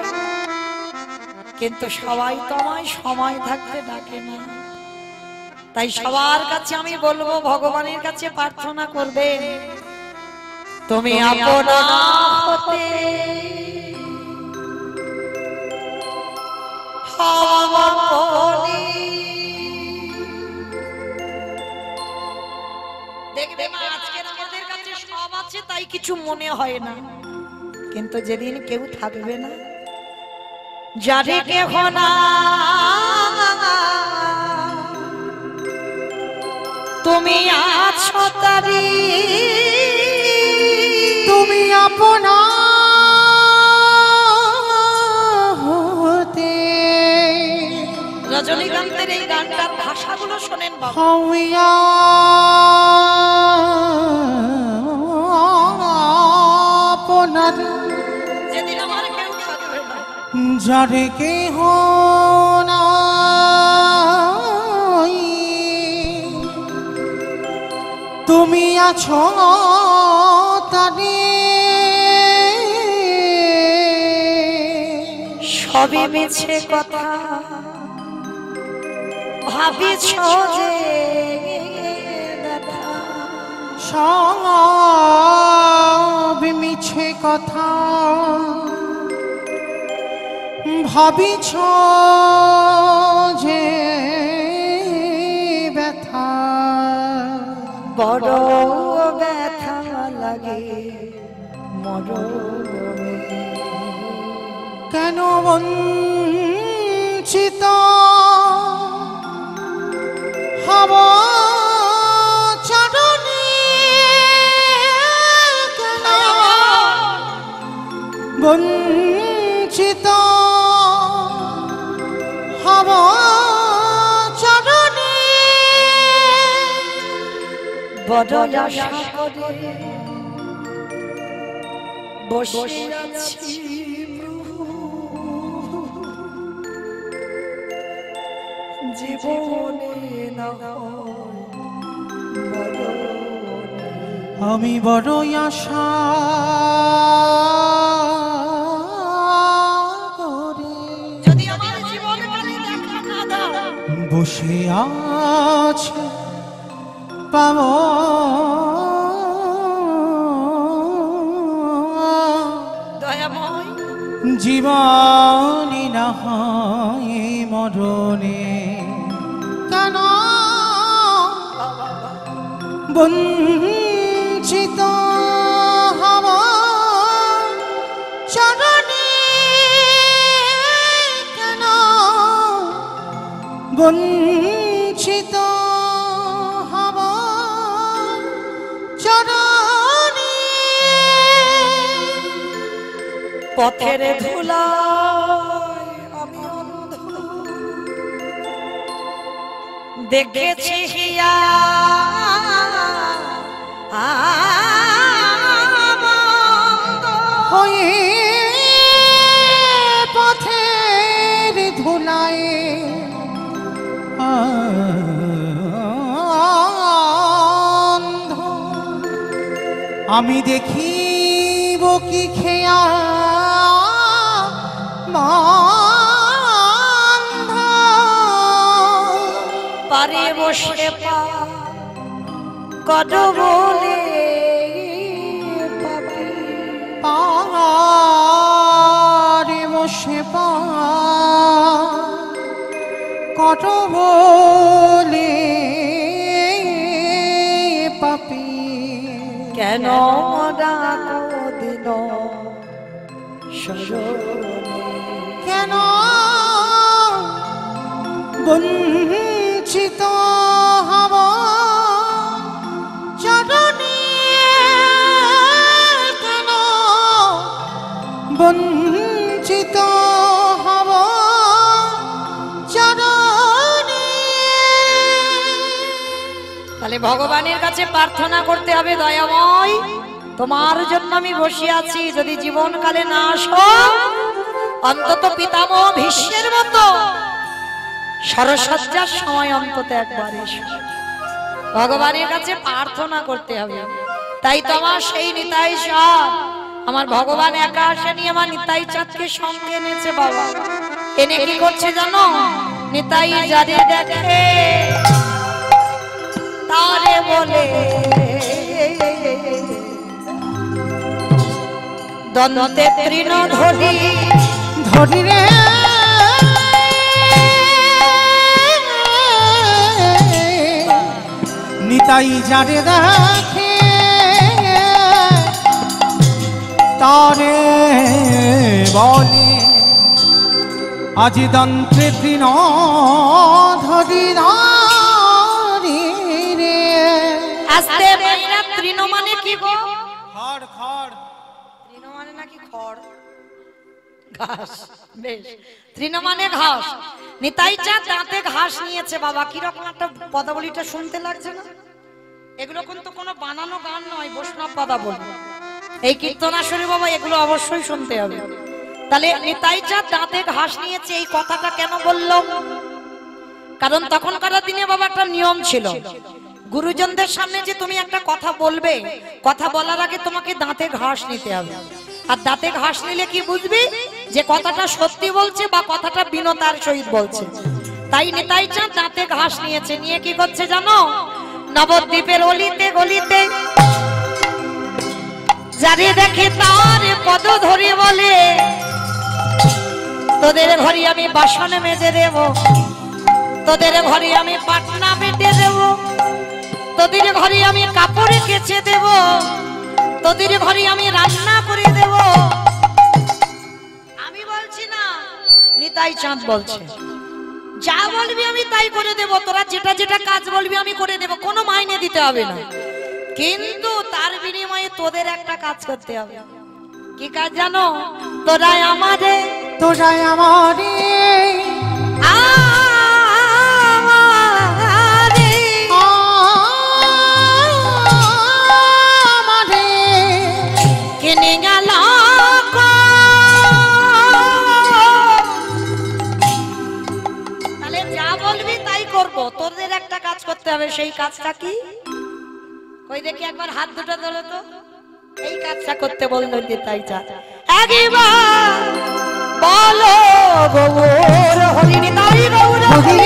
কিন্তু সবাই তোমায় সময় থাকতে ডাকে না। তাই সবার কাছে আমি বলবো, ভগবানের কাছে প্রার্থনা করবে, তুমি আপনা হতে দেখবে মা, আজকের আমাদের কাছে সব আছে তাই কিছু মনে হয় না, কিন্তু যেদিন কেউ থাকবে না, যারে কেহ না তুমি আছো তারি, তুমি আপনা হতে। রজনীকান্তের এই গানটার ভাষাগুলো শোনেন বাবা। হইয়া আপনার যেদিন আমার কেউ থাকবে না, যারে কেহ নাই তুমি আছো তারে, সবই মিছে কথা ভাবিছ যে ব্যথা, সব মিছে কথা ভাবিছ যে ব্যথা, বড় ব্যথা লাগে মরণে। কেন বঞ্চিত হব চরণে, কেন বঞ্চিত হব চরণে, বড় আশা করে বসে আছি জীবনে না আমি বড়ই আশা করে যদি আমার জীবন কালে দেখা না দাও, বসে আছে পাব দয়াময় জীবনী না হয় মরণে, কেন বঞ্চিত হব চরণে, কেন বঞ্চিত হব চরণে, পথের ধুলায় আমি অন্ধ দেখেছি হিয়া হয়ে পথের ধুলায় অন্ধ আমি দেখিব কি খেয়া পারে বসে কত বলে পারে বসে কত বলে পাপি কেন ডাকো দিন সজনে কেন বঞ্চিত হব চরণে কেন বঞ্চিত হব চরণে তাহলে ভগবানের কাছে প্রার্থনা করতে হবে, দয়াময় তোমার জন্য আমি বসে আছি, যদি জীবনকালে না আসো অন্তত পিতামহ ভীষ্মের মতো সরসজ্জার সময় অন্তত একবার এসো। ভগবানের কাছে প্রার্থনা করতে হবে। তাই তো আমার সেই নিতাই চাঁদ, আমার ভগবান একা আসেনি, আমার নিতাই চাঁদকে সঙ্গে এনেছে বাবা। এনে কি করছে জানো? নিতাই যারে দেখে তারে বলে দন্তে তৃণ ধরি ধরি রে নিতাই যারে দেখে তারে বলে আজ দন্তে তৃণ ধরি রে। আস্তে মেয়েরা তৃণ মানে কি গো? খড় খড় তৃণ মানে নাকি খড়? ঘাস। বেশ, তৃণ মানে ঘাস। নিতাই চাঁদ দাঁতে ঘাস নিয়েছে বাবা। কিরকম একটা পদাবলীটা শুনতে লাগছে না? এগুলো কিন্তু কোনো বানানো গান নয়, বৈষ্ণব পদাবলী। এই কীর্তনাশ্বরী বাবা এগুলো অবশ্যই শুনতে হবে। তাহলে নিতাই চাঁদ দাঁতে ঘাস নিয়েছে, এই কথাটা কেন বললো? কারণ তখনকার দিনে বাবা একটা নিয়ম ছিল, গুরুজনদের সামনে যে তুমি একটা কথা বলবে, কথা বলার আগে তোমাকে দাঁতে ঘাস নিতে হবে। আর দাঁতে ঘাস নিলে কি বুঝবি যে কথাটা সত্যি বলছে বা কথাটা বিনতার সহিত বলছে। তাই নিতাই চাঁদ দাঁতে ঘাস নিয়েছে, নিয়ে কি করছে জানো? নবদ্বীপের অলিতে গলিতে যারে দেখে তার পদ ধরে বলে তোদের ঘরে আমি বাসন মেজে দেব, তোদের ঘরে আমি পাটনা বেটে দেব, তোদের ঘরে আমি কাপড় কেচে দেব, তোদের ঘরে আমি রান্না করে দেব। আমি বলছি না, নিতাই চাঁদ বলছে, যা বলবি আমি তাই করে দেব, তোরা যেটা যেটা কাজ বলবি আমি করে দেব, কোনো মাইনে দিতে হবে না, কিন্তু তার বিনিময়ে তোদের একটা কাজ করতে হবে। কি কাজ জানো? তোরাই আমারে কিনে গেল, তাহলে যা বলবি তাই করব, তোদের একটা কাজ করতে হবে। সেই কাজটা কি? কই দেখি একবার হাত দুটো ধরো তো। এই কাজটা করতে বললো নিতাই চাঁদ। একবার বলো গৌর হরি নিতাই গৌর হরি,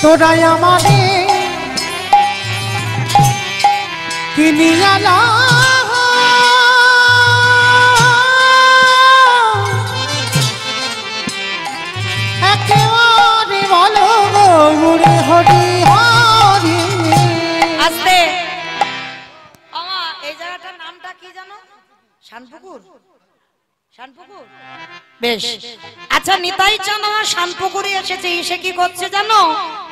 তোরাই আমারে কিনিয়ালা একেবারে বলো গৌর হরি হরি। আস্তে আমা, এই জায়গাটার নামটা কি জানো? শানপুকুর। শানপুকুর, বেশ। আচ্ছা, নিতাই চাঁদ আমার শানপুকুরে এসেছে, এসে কি করছে জানো?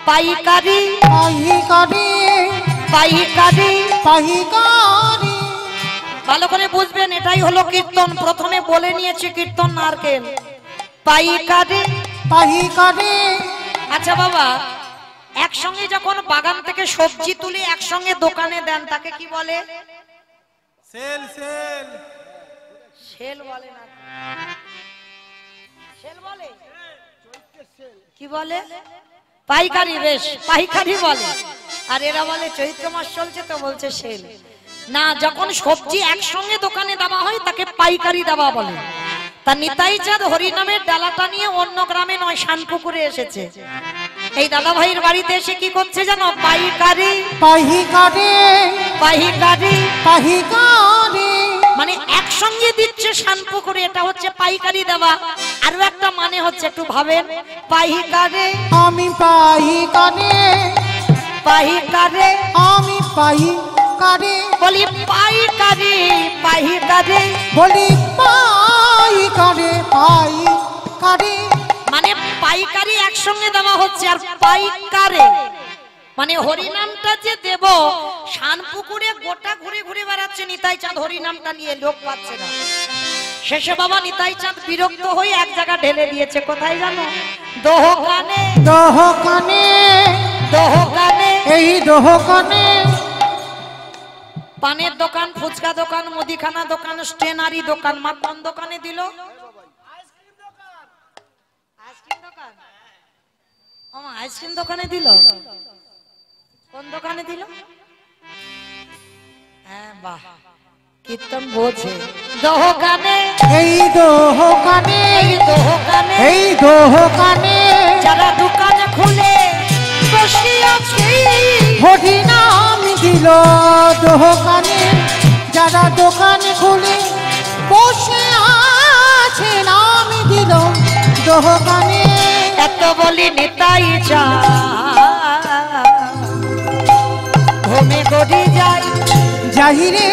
পাইকারি পাইকারি পাইকারি পাইকারি। ভালো করে বুঝবেন, এটাই হলো কীর্তন। প্রথমে বলে নিয়েছি কীর্তন নারকেল। পাইকারি পাইকারি আচ্ছা বাবা, একসঙ্গে যখন বাগান থেকে সবজি তুলে একসঙ্গে দোকানে দেন তাকে কি বলে? সেল সেল সেল বলে না, সেল বলে, কি বলে? পাইকারি। বেশ, পাইকারি বলে। আর এরা বলে চৈত্র মাস চলছে তো বলছে সেল। না, যখন সবজি একসঙ্গে দোকানে দেওয়া হয় তাকে পাইকারি দেওয়া বলে। তা নিতাই চাঁদ হরিনামের ডালাটা নিয়ে অন্য গ্রামে নয়, শানপুকুরে এসেছে। এই দাদা ভাইয়ের বাড়িতে এসে কি করছে জানো? পাইকারি পাইকারি পাইকারি পাইকারি মানে একসঙ্গে দিচ্ছে শানপুকুরে, এটা হচ্ছে পাইকারি দেওয়া। আরো একটা মানে হচ্ছে, একটু ভাবেন, পাইকারি আমি পাইকারি পাইকারি আমি পাইকারি বলি পাইকারি পাইকারি বলি পাইকারি পাইকারি মানে পাইকারি একসঙ্গে দেওয়া হচ্ছে। আর পাইকারে মানে হরিনামটা যে দেব, শানপুকুরে গোটা ঘুরে ঘুরে বেড়াচ্ছে নিতাই চাঁদ হরিনামটা নিয়ে, লোক পাচ্ছে না। শেষে বাবা নিতাই চাঁদ বিরক্ত হয়ে এক জায়গা ঢেলে দিয়েছে। কোথায় জানো? দোকানে দোকানে দোকানে এই দোকানে পানের দোকান, ফুচকা দোকান, মুদিখানা দোকান, স্টেনারি দোকান। মা কোন দোকানে দিল? আইসক্রিম দোকান। ও মা, আইসক্রিম দোকানে দিল? কোন দোকানে দিল? হ্যাঁ, বাহ, কীর্তন বোঝে। দোকানে এই দোকানে এই দোকানে এই দোকানে যারা দোকান খুলে বসে আছে, হরিনাম দিল দোকানে, যারা দোকান খুলে বসে আছে নাম দিল দোকানে। এত বলি নিতাই চাঁদ ঘুমে গড়ি যায় যাই রে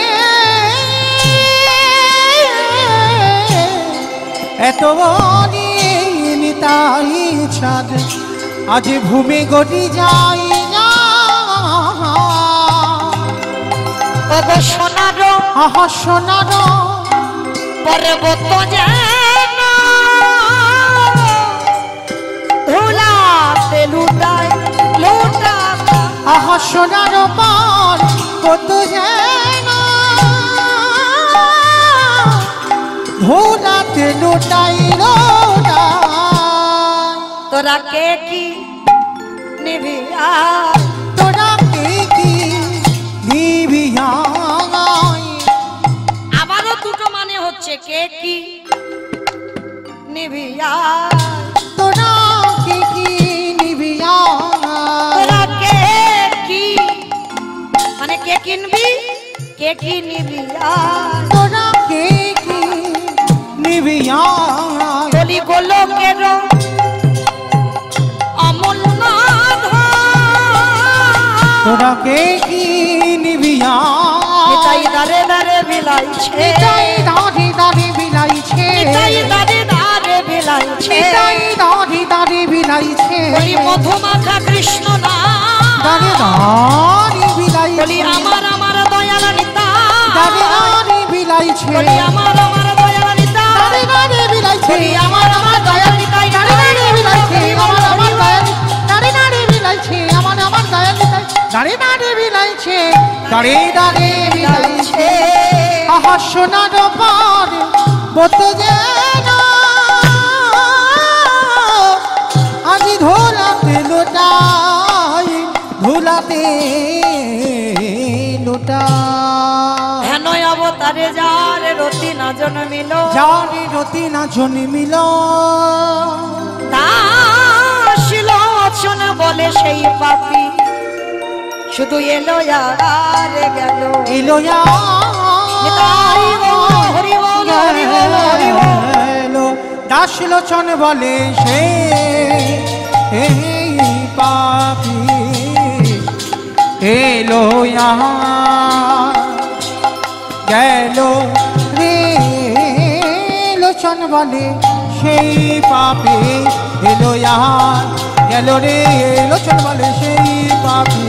এত বলি নিতাই চাঁদ আজ ভূমে গড়ি যাই না। ওগো সোনারো আহা সোনার পর্বত যেন ধুলাতে লুটায় লুটা। আহা সোনার পার কত যেন ধুলাতে লুটাই তোরা কে কি নিবি? তোরা কে কি নিবি? আবারও দুটো মানে হচ্ছে, কে কি নিবি? তোরা কে কি নিবি? তোরা কে কি মানে কে কিনবি, কে কি নিবি? তোরা কে কি নিবি? বলি গোলকের অমল নাথ, তোরা কে কি নিবি? নিতাই দারে দারে বিলাইছে, নিতাই দাঁড়ি দাঁড়ি বিলাইছে, নিতাই দারে দারে বিলাইছে, নিতাই দাঁড়ি দাঁড়ি বিলাইছে, বলি মধুমাখা কৃষ্ণ না দাঁড়ি দাঁড়ি বিলাইছে, বলি আমার আমার দয়াল নিতা, দাঁড়ি দাঁড়ি বিলাইছে, বলি আমার আমার দয়াল নিতা, দাঁড়ি দাঁড়ি বিলাইছে, বলি আমার আমার দয়াল নিতাই, দাঁড়ি দাঁড়ি বিলাইছে, আমার আমার দয়াল, দাঁড়ি দাঁড়ি বিলাইছে, আমার আমার দয়াল নিতাই, দাঁড়ি দাঁড়ি বিলাইছে, দাঁড়ি দাঁড়ি বিলাইছে। আহা সোনার পার বত যেন আজি ধুলাতে লুটাই, ধুলাতে লুটাই। হেন অবতারে যার রতি না জন্মিল, যারে রতি না জন্মিল, দাসিল অচন বলে সেই পাপী, শুধু এলো আর গেল। এলো নিতাই গৌর হরি বল, হরি বল, হরি বল। এলো দাস লোচন বলে সে পাপি, এলো গেল রে লোচন বলে সেই পাপি, এলো গেল রে লোচন বলে সেই পাপি,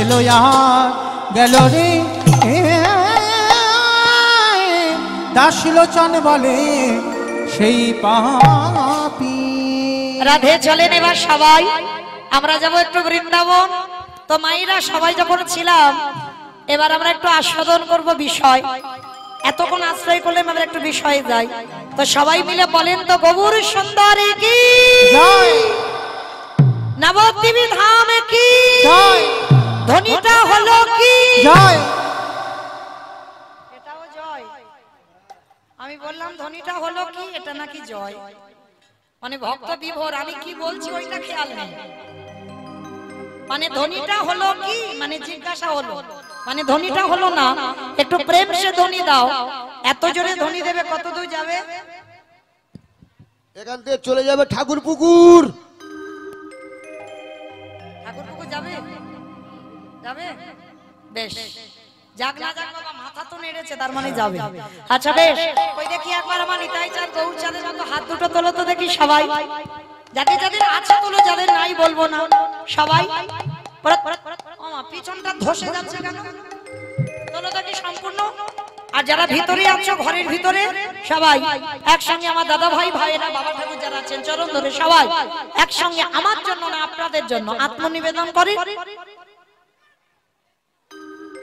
এলো গেল রে দাস লোচন বলে সেই পাপি। রাধে চলেন এবার সবাই। আমরা যাব একটু বৃন্দাবন। তো মায়েরা সবাই যখন ছিলাম, এবার আমরা একটু আস্বাদন করব বিষয়। এতক্ষণ আশ্রয় করলে আমরা একটু বিষয়ে যাই। তো সবাই মিলে বলেন তো, গৌর সুন্দরী কি জয়, নবদ্বীপ ধাম কি জয়, ধ্বনিটা হলো কি জয়। এটাও জয়। আমি বললাম ধ্বনিটা হলো কি, এটা নাকি জয়। মানে ভক্ত বিভোর, আমি কি বলছি ওইটা খেয়াল নেই। মানে ধ্বনিটা হলো কি, মানে জিজ্ঞাসা হলো, মানে ধ্বনিটা হলো না। একটু প্রেম সে ধ্বনি দাও। এত জোরে ধ্বনি দেবে, কত দূর যাবে? এখান থেকে চলে যাবে ঠাকুর পুকুর। ঠাকুর পুকুর যাবে? যাবে? বেশ, যাক না যাক বাবা, মাথা তো নেড়েছে, তার মানে যাবে। আচ্ছা বেশ, ওই দেখি একবার আমার নিতাই চাঁদ গৌর চাঁদের মতো হাত দুটো তোলো তো দেখি সবাই। যাদের যাদের আছে তোলো, যাদের নাই বলবো না। সবাই পিছনটা ধসে যাচ্ছে কেন? তোলো দেখি সম্পূর্ণ। আর যারা ভিতরে আছো, ঘরের ভিতরে সবাই একসঙ্গে, আমার দাদা ভাই ভাইয়েরা, বাবা ঠাকুর যারা আছেন চরণ ধরে সবাই একসঙ্গে আমার জন্য না আপনাদের জন্য আত্মনিবেদন করে।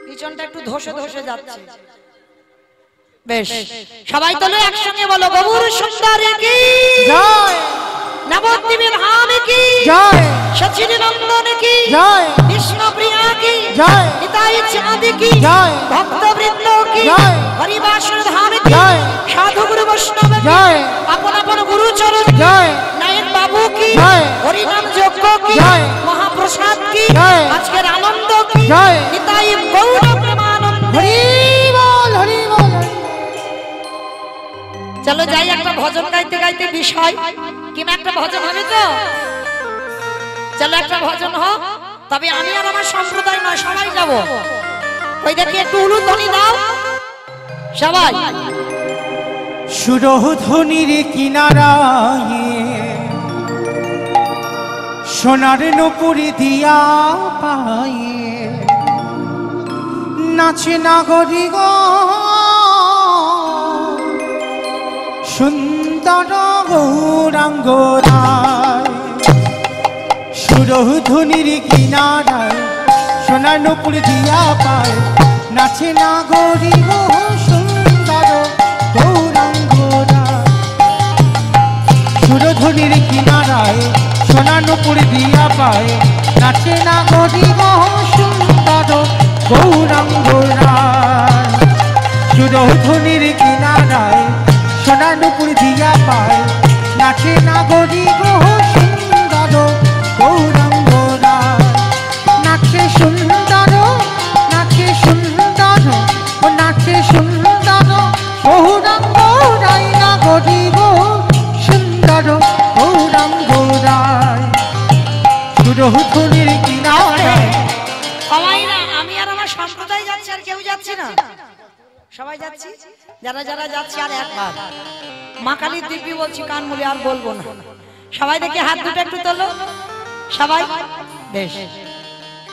পিছনটা একটু ধসে ধসে যাচ্ছে। বেশ, সবাই তোলো একসঙ্গে বলো, গৌর সুন্দরী কি জয়, নবদ্বীপ ধাম কি জয়, সচিন নন্দন কি জয়, বিষ্ণুপ্রিয়া কি জয়, নিতাই চাঁদ কি জয়, ভক্তবৃন্দ কি জয়, হরিবাসর ধাম কি জয়, সাধু গুরু বৈষ্ণব কি জয়, আপন আপন গুরুচরণ কি জয়, নায়ক বাবু কি জয়, হরিনাম যজ্ঞ কি জয়, মহাপ্রসাদ কি জয়, আজকের আনন্দ কি জয়, নিতাই গৌর প্রেমানন্দ। হরি বল, হরি বল। চলো যাই, একটা ভজন গাইতে গাইতে বিষয় কি একটা ভজন হবে তো। চলো একটা ভজন হোক, তবে আমি আর আমার সম্প্রদায় নয়, সবাই যাব। ওই দেখি একটু উলুধ্বনি দাও সবাই। সুরধ্বনির কিনারায় সোনার নপুরি দিয়া পায়ে নাচে নাগরি গো সুন্দর গৌরাঙ্গ রায়। সুরধ্বনির কিনারায় সোনার নপুরি দিয়া পায় নাচে নাগরি গো সুন্দর গৌরাঙ্গ রায়। সুরধ্বনির কিনারায় সোনার নপুরি দিয়া পায় নাচে নাগরি গো সুন্দর গৌরাঙ্গ রায়। সুরধ্বনির কিনারায় সোনার নপুরি দিয়া পায় নাচে নাগরি গো সুন্দর গৌরাঙ্গ রায়। নাচে সুন্দর, নাচে সুন্দর, ও নাচে সুন্দর গৌরাঙ্গ রায়। নাগরি গো সুন্দর গৌরাঙ্গ রায়। সুরধ্বনির কিনারায় সবাই না, আমি আর আমার সম্প্রদায় যাচ্ছি, আর কেউ যাচ্ছে না। সবাই যাচ্ছি, যারা যারা যাচ্ছি। আর একবার মা কালীর দিব্যি বলছি, কান মুলে আর বলবো না। সবাই দেখি হাত দুটো একটু তোলো সবাই। বেশ,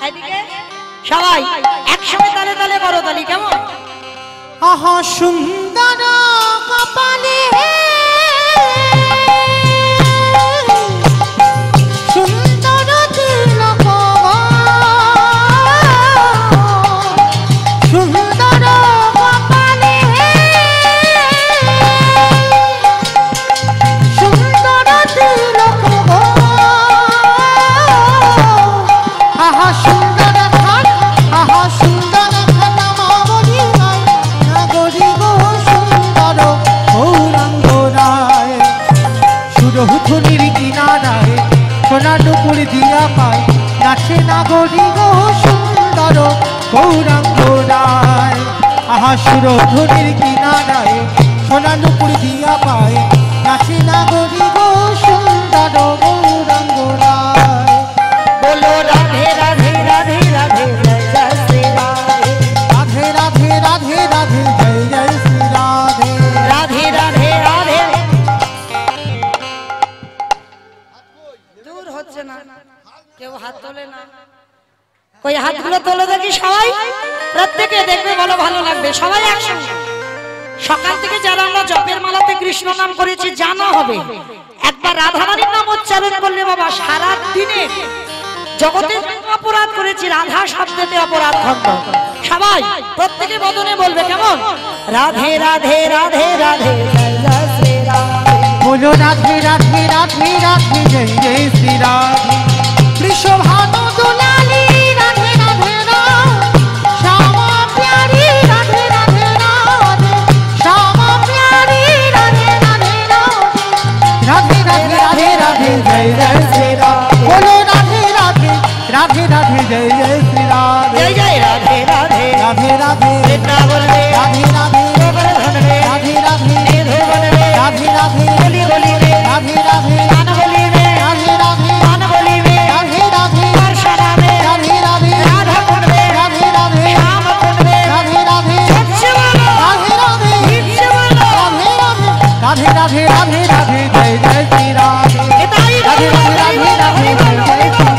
এদিকে সবাই একসঙ্গে তালে তালে করো তালি, কেমন? আহা সুন্দর কপালে সুন্দর তিলক গো, সুন্দর কপালে সুন্দর তিলক গো। আহা সুন্দর খান, আহা সুন্দর খান মাগরি গায় নাগরি গো সুন্দর গৌরাঙ্গ রায়। সুরধ্বনির কিনারায় সোনার নপুরি দিয়া পায় নাচে নাগরি গো সুন্দর গৌরাঙ্গ রায়। আহা সুরধ্বনির কিনারায় সোনার নপুরি দিয়া পায় নাচে নাগরি গো সুন্দর গৌরাঙ্গ রায়। বলো রাধে রাধে রাধে রাধে জয় শ্রী রাধে। রাধে রাধে রাধে রাধে জয় জয় শ্রী রাধে। রাধে রাধে রাধে। দূর হচ্ছে না, কেউ হাত তোলে না। ওই হাতগুলো তোলে দেখি সবাই, প্রত্যেকে দেখবে, বলো ভালো লাগবে। সবাই একসঙ্গে সকাল থেকে যারা আমরা জপের মালাতে কৃষ্ণ নাম করেছি, জানা হবে একবার রাধারানীর নাম উচ্চারণ করলে বাবা সারা দিনে জগতে অপরাধ করেছি রাধা শব্দতে অপরাধ খণ্ড। সবাই প্রত্যেকে বদনে বলবে কেমন? রাধে রাধে রাধে রাধে জয় জয় শ্রী রাধে। बोलो राधे राधे राधे राधे जय जय श्री राधे। वृषभानु दुलारी राधे राधे राधे श्यामा प्यारी राधे राधे राधे श्यामा प्यारी राधे राधे राधे राधे राधे राधे जय जय श्री राधे। बोलो राधे राधे राधे राधे जय जय श्री राधे। जय जय राधे राधे राधे राधे वृंदावन रे राधे राधे गोवर्धन रे राधे राधे निधुवन रे राधे राधे बोली बोली रे राधे राधे गान बोली रे राधे राधे गान बोली रे राधे राधे वर्षा रे राधे राधे राधा कुंड रे राधे राधे श्याम कुंड रे राधे राधे सच्चे बोलो राधे राधे सच्चे बोलो राधे राधे राधे राधे जय जय श्री राधे। इताई राधे राधे राधे राधे जय जय श्री।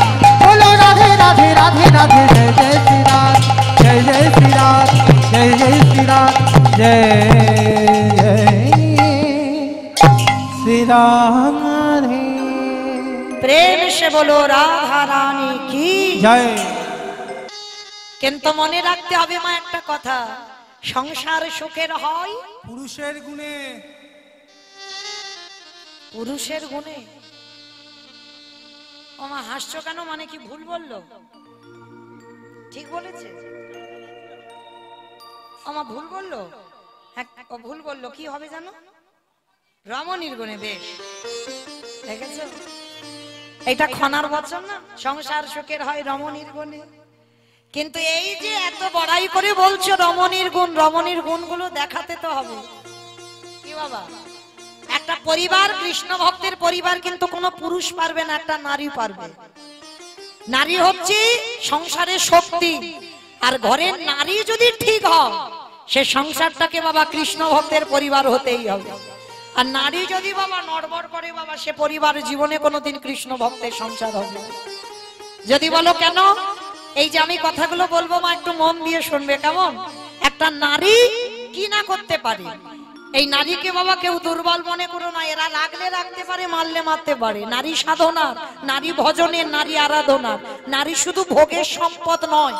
बोलो राधे राधे राधे राधे जय जय श्री राधे। जय जय श्री राधे जय जय श्री राधे जय जय श्री राधे। प्रेम से बोलो राधा रानी की जय। কিন্তু মনে রাখতে হবে মা একটা কথা, সংসার সুখের হয় পুরুষের গুণে। পুরুষের গুণে। ও মা হাসছো কেন? মানে কি ভুল বললো? ঠিক বলেছে? আমার ভুল বললো? হ্যাঁ ও ভুল বললো। কি হবে জানো? রমণীর গুণে। বেশ দেখেছো, এটা খনার বচন না, সংসার সুখের হয় রমণীর গুণে। কিন্তু এই যে এত বড়াই করে বলছো রমণীর গুণ, রমণীর গুণগুলো দেখাতে তো হবে। কি বাবা, একটা পরিবার, কৃষ্ণ ভক্তের পরিবার কিন্তু কোনো পুরুষ পারবে না, একটা নারী পারবে। নারী হচ্ছে সংসারের শক্তি, আর ঘরের নারী যদি ঠিক হয় সে সংসারটাকে বাবা কৃষ্ণ ভক্তের পরিবার হতেই হবে। আর নারী যদি বাবা নড়বড় করে বাবা, সে পরিবার জীবনে কোনোদিন কৃষ্ণ ভক্তের সংসার হবে। যদি বলো কেন, এই যে আমি কথাগুলো বলবো মা একটু মন দিয়ে শুনবে কেমন? একটা নারী কি না করতে পারে, এই নারীকে বাবা কেউ দুর্বল মনে করো না। এরা রাখলে রাখতে পারে, মারলে মারতে পারে। নারী সাধনার, নারী ভজনের, নারী আরাধনার। নারী শুধু ভোগের সম্পদ নয়।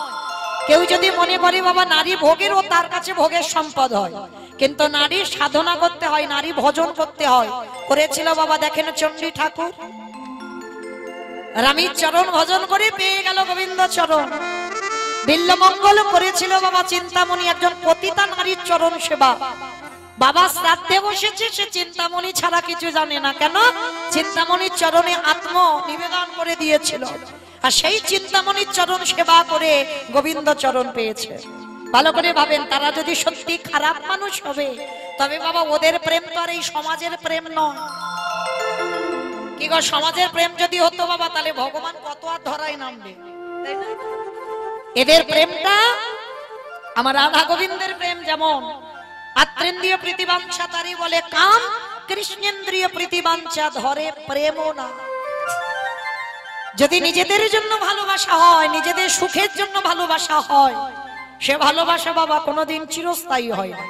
কেউ যদি মনে করে বাবা নারী ভোগের, ও তার কাছে ভোগের সম্পদ হয়। কিন্তু নারী সাধনা করতে হয়, নারী ভজন করতে হয়। করেছিল বাবা দেখেন চণ্ডী ঠাকুর, রামীর চরণ ভজন করে পেয়ে গেল গোবিন্দ চরণ। বিল্লমঙ্গল করেছিল বাবা চিন্তামণি, একজন পতিতা নারীর চরণ সেবা। বাবা শ্রাদ্ধে বসেছে, সে চিন্তামণি ছাড়া কিছু জানে না। কেন? চিন্তামণির চরণে আত্ম নিবেদন করে দিয়েছিল, আর সেই চিন্তামণির চরণ সেবা করে গোবিন্দ চরণ পেয়েছে। ভালো করে ভাবেন, তারা যদি সত্যি খারাপ মানুষ হবে তবে বাবা ওদের প্রেম তো আর এই সমাজের প্রেম নয়। কি গো, সমাজের প্রেম যদি হতো বাবা তাহলে ভগবান কত আর ধরায় নামবে, তাই না? এদের প্রেমটা আমার রাধা গোবিন্দের প্রেম যেমন আত্রেন্দ্রিয় প্রীতিবাঞ্ছা তারি বলে কাম, কৃষ্ণেন্দ্রিয় প্রীতিবাঞ্ছা ধরে প্রেমও না। যদি নিজেদের জন্য ভালোবাসা হয়, নিজেদের সুখের জন্য ভালোবাসা হয়, সে ভালোবাসা বাবা কোনোদিন চিরস্থায়ী হয় না।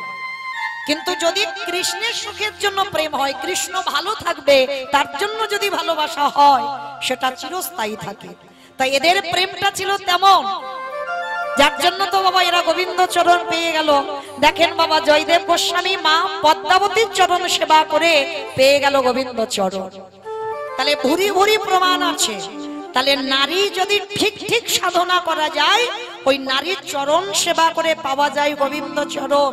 কিন্তু যদি কৃষ্ণের সুখের জন্য প্রেম হয়, কৃষ্ণ ভালো থাকবে তার জন্য যদি ভালোবাসা হয়, সেটা চিরস্থায়ী থাকে। তাই এদের প্রেমটা ছিল তেমন, যার জন্য তো বাবা এরা গোবিন্দ চরণ পেয়ে গেল। দেখেন বাবা জয়দেব গোস্বামী মা পদ্মাবতীর চরণ সেবা করে পেয়ে গেল গোবিন্দ চরণ। তাহলে ভুরি ভুরি প্রমাণ আছে। তাহলে নারী যদি ঠিক ঠিক সাধনা করা যায়, ওই নারীর চরণ সেবা করে পাওয়া যায় গোবিন্দ চরণ।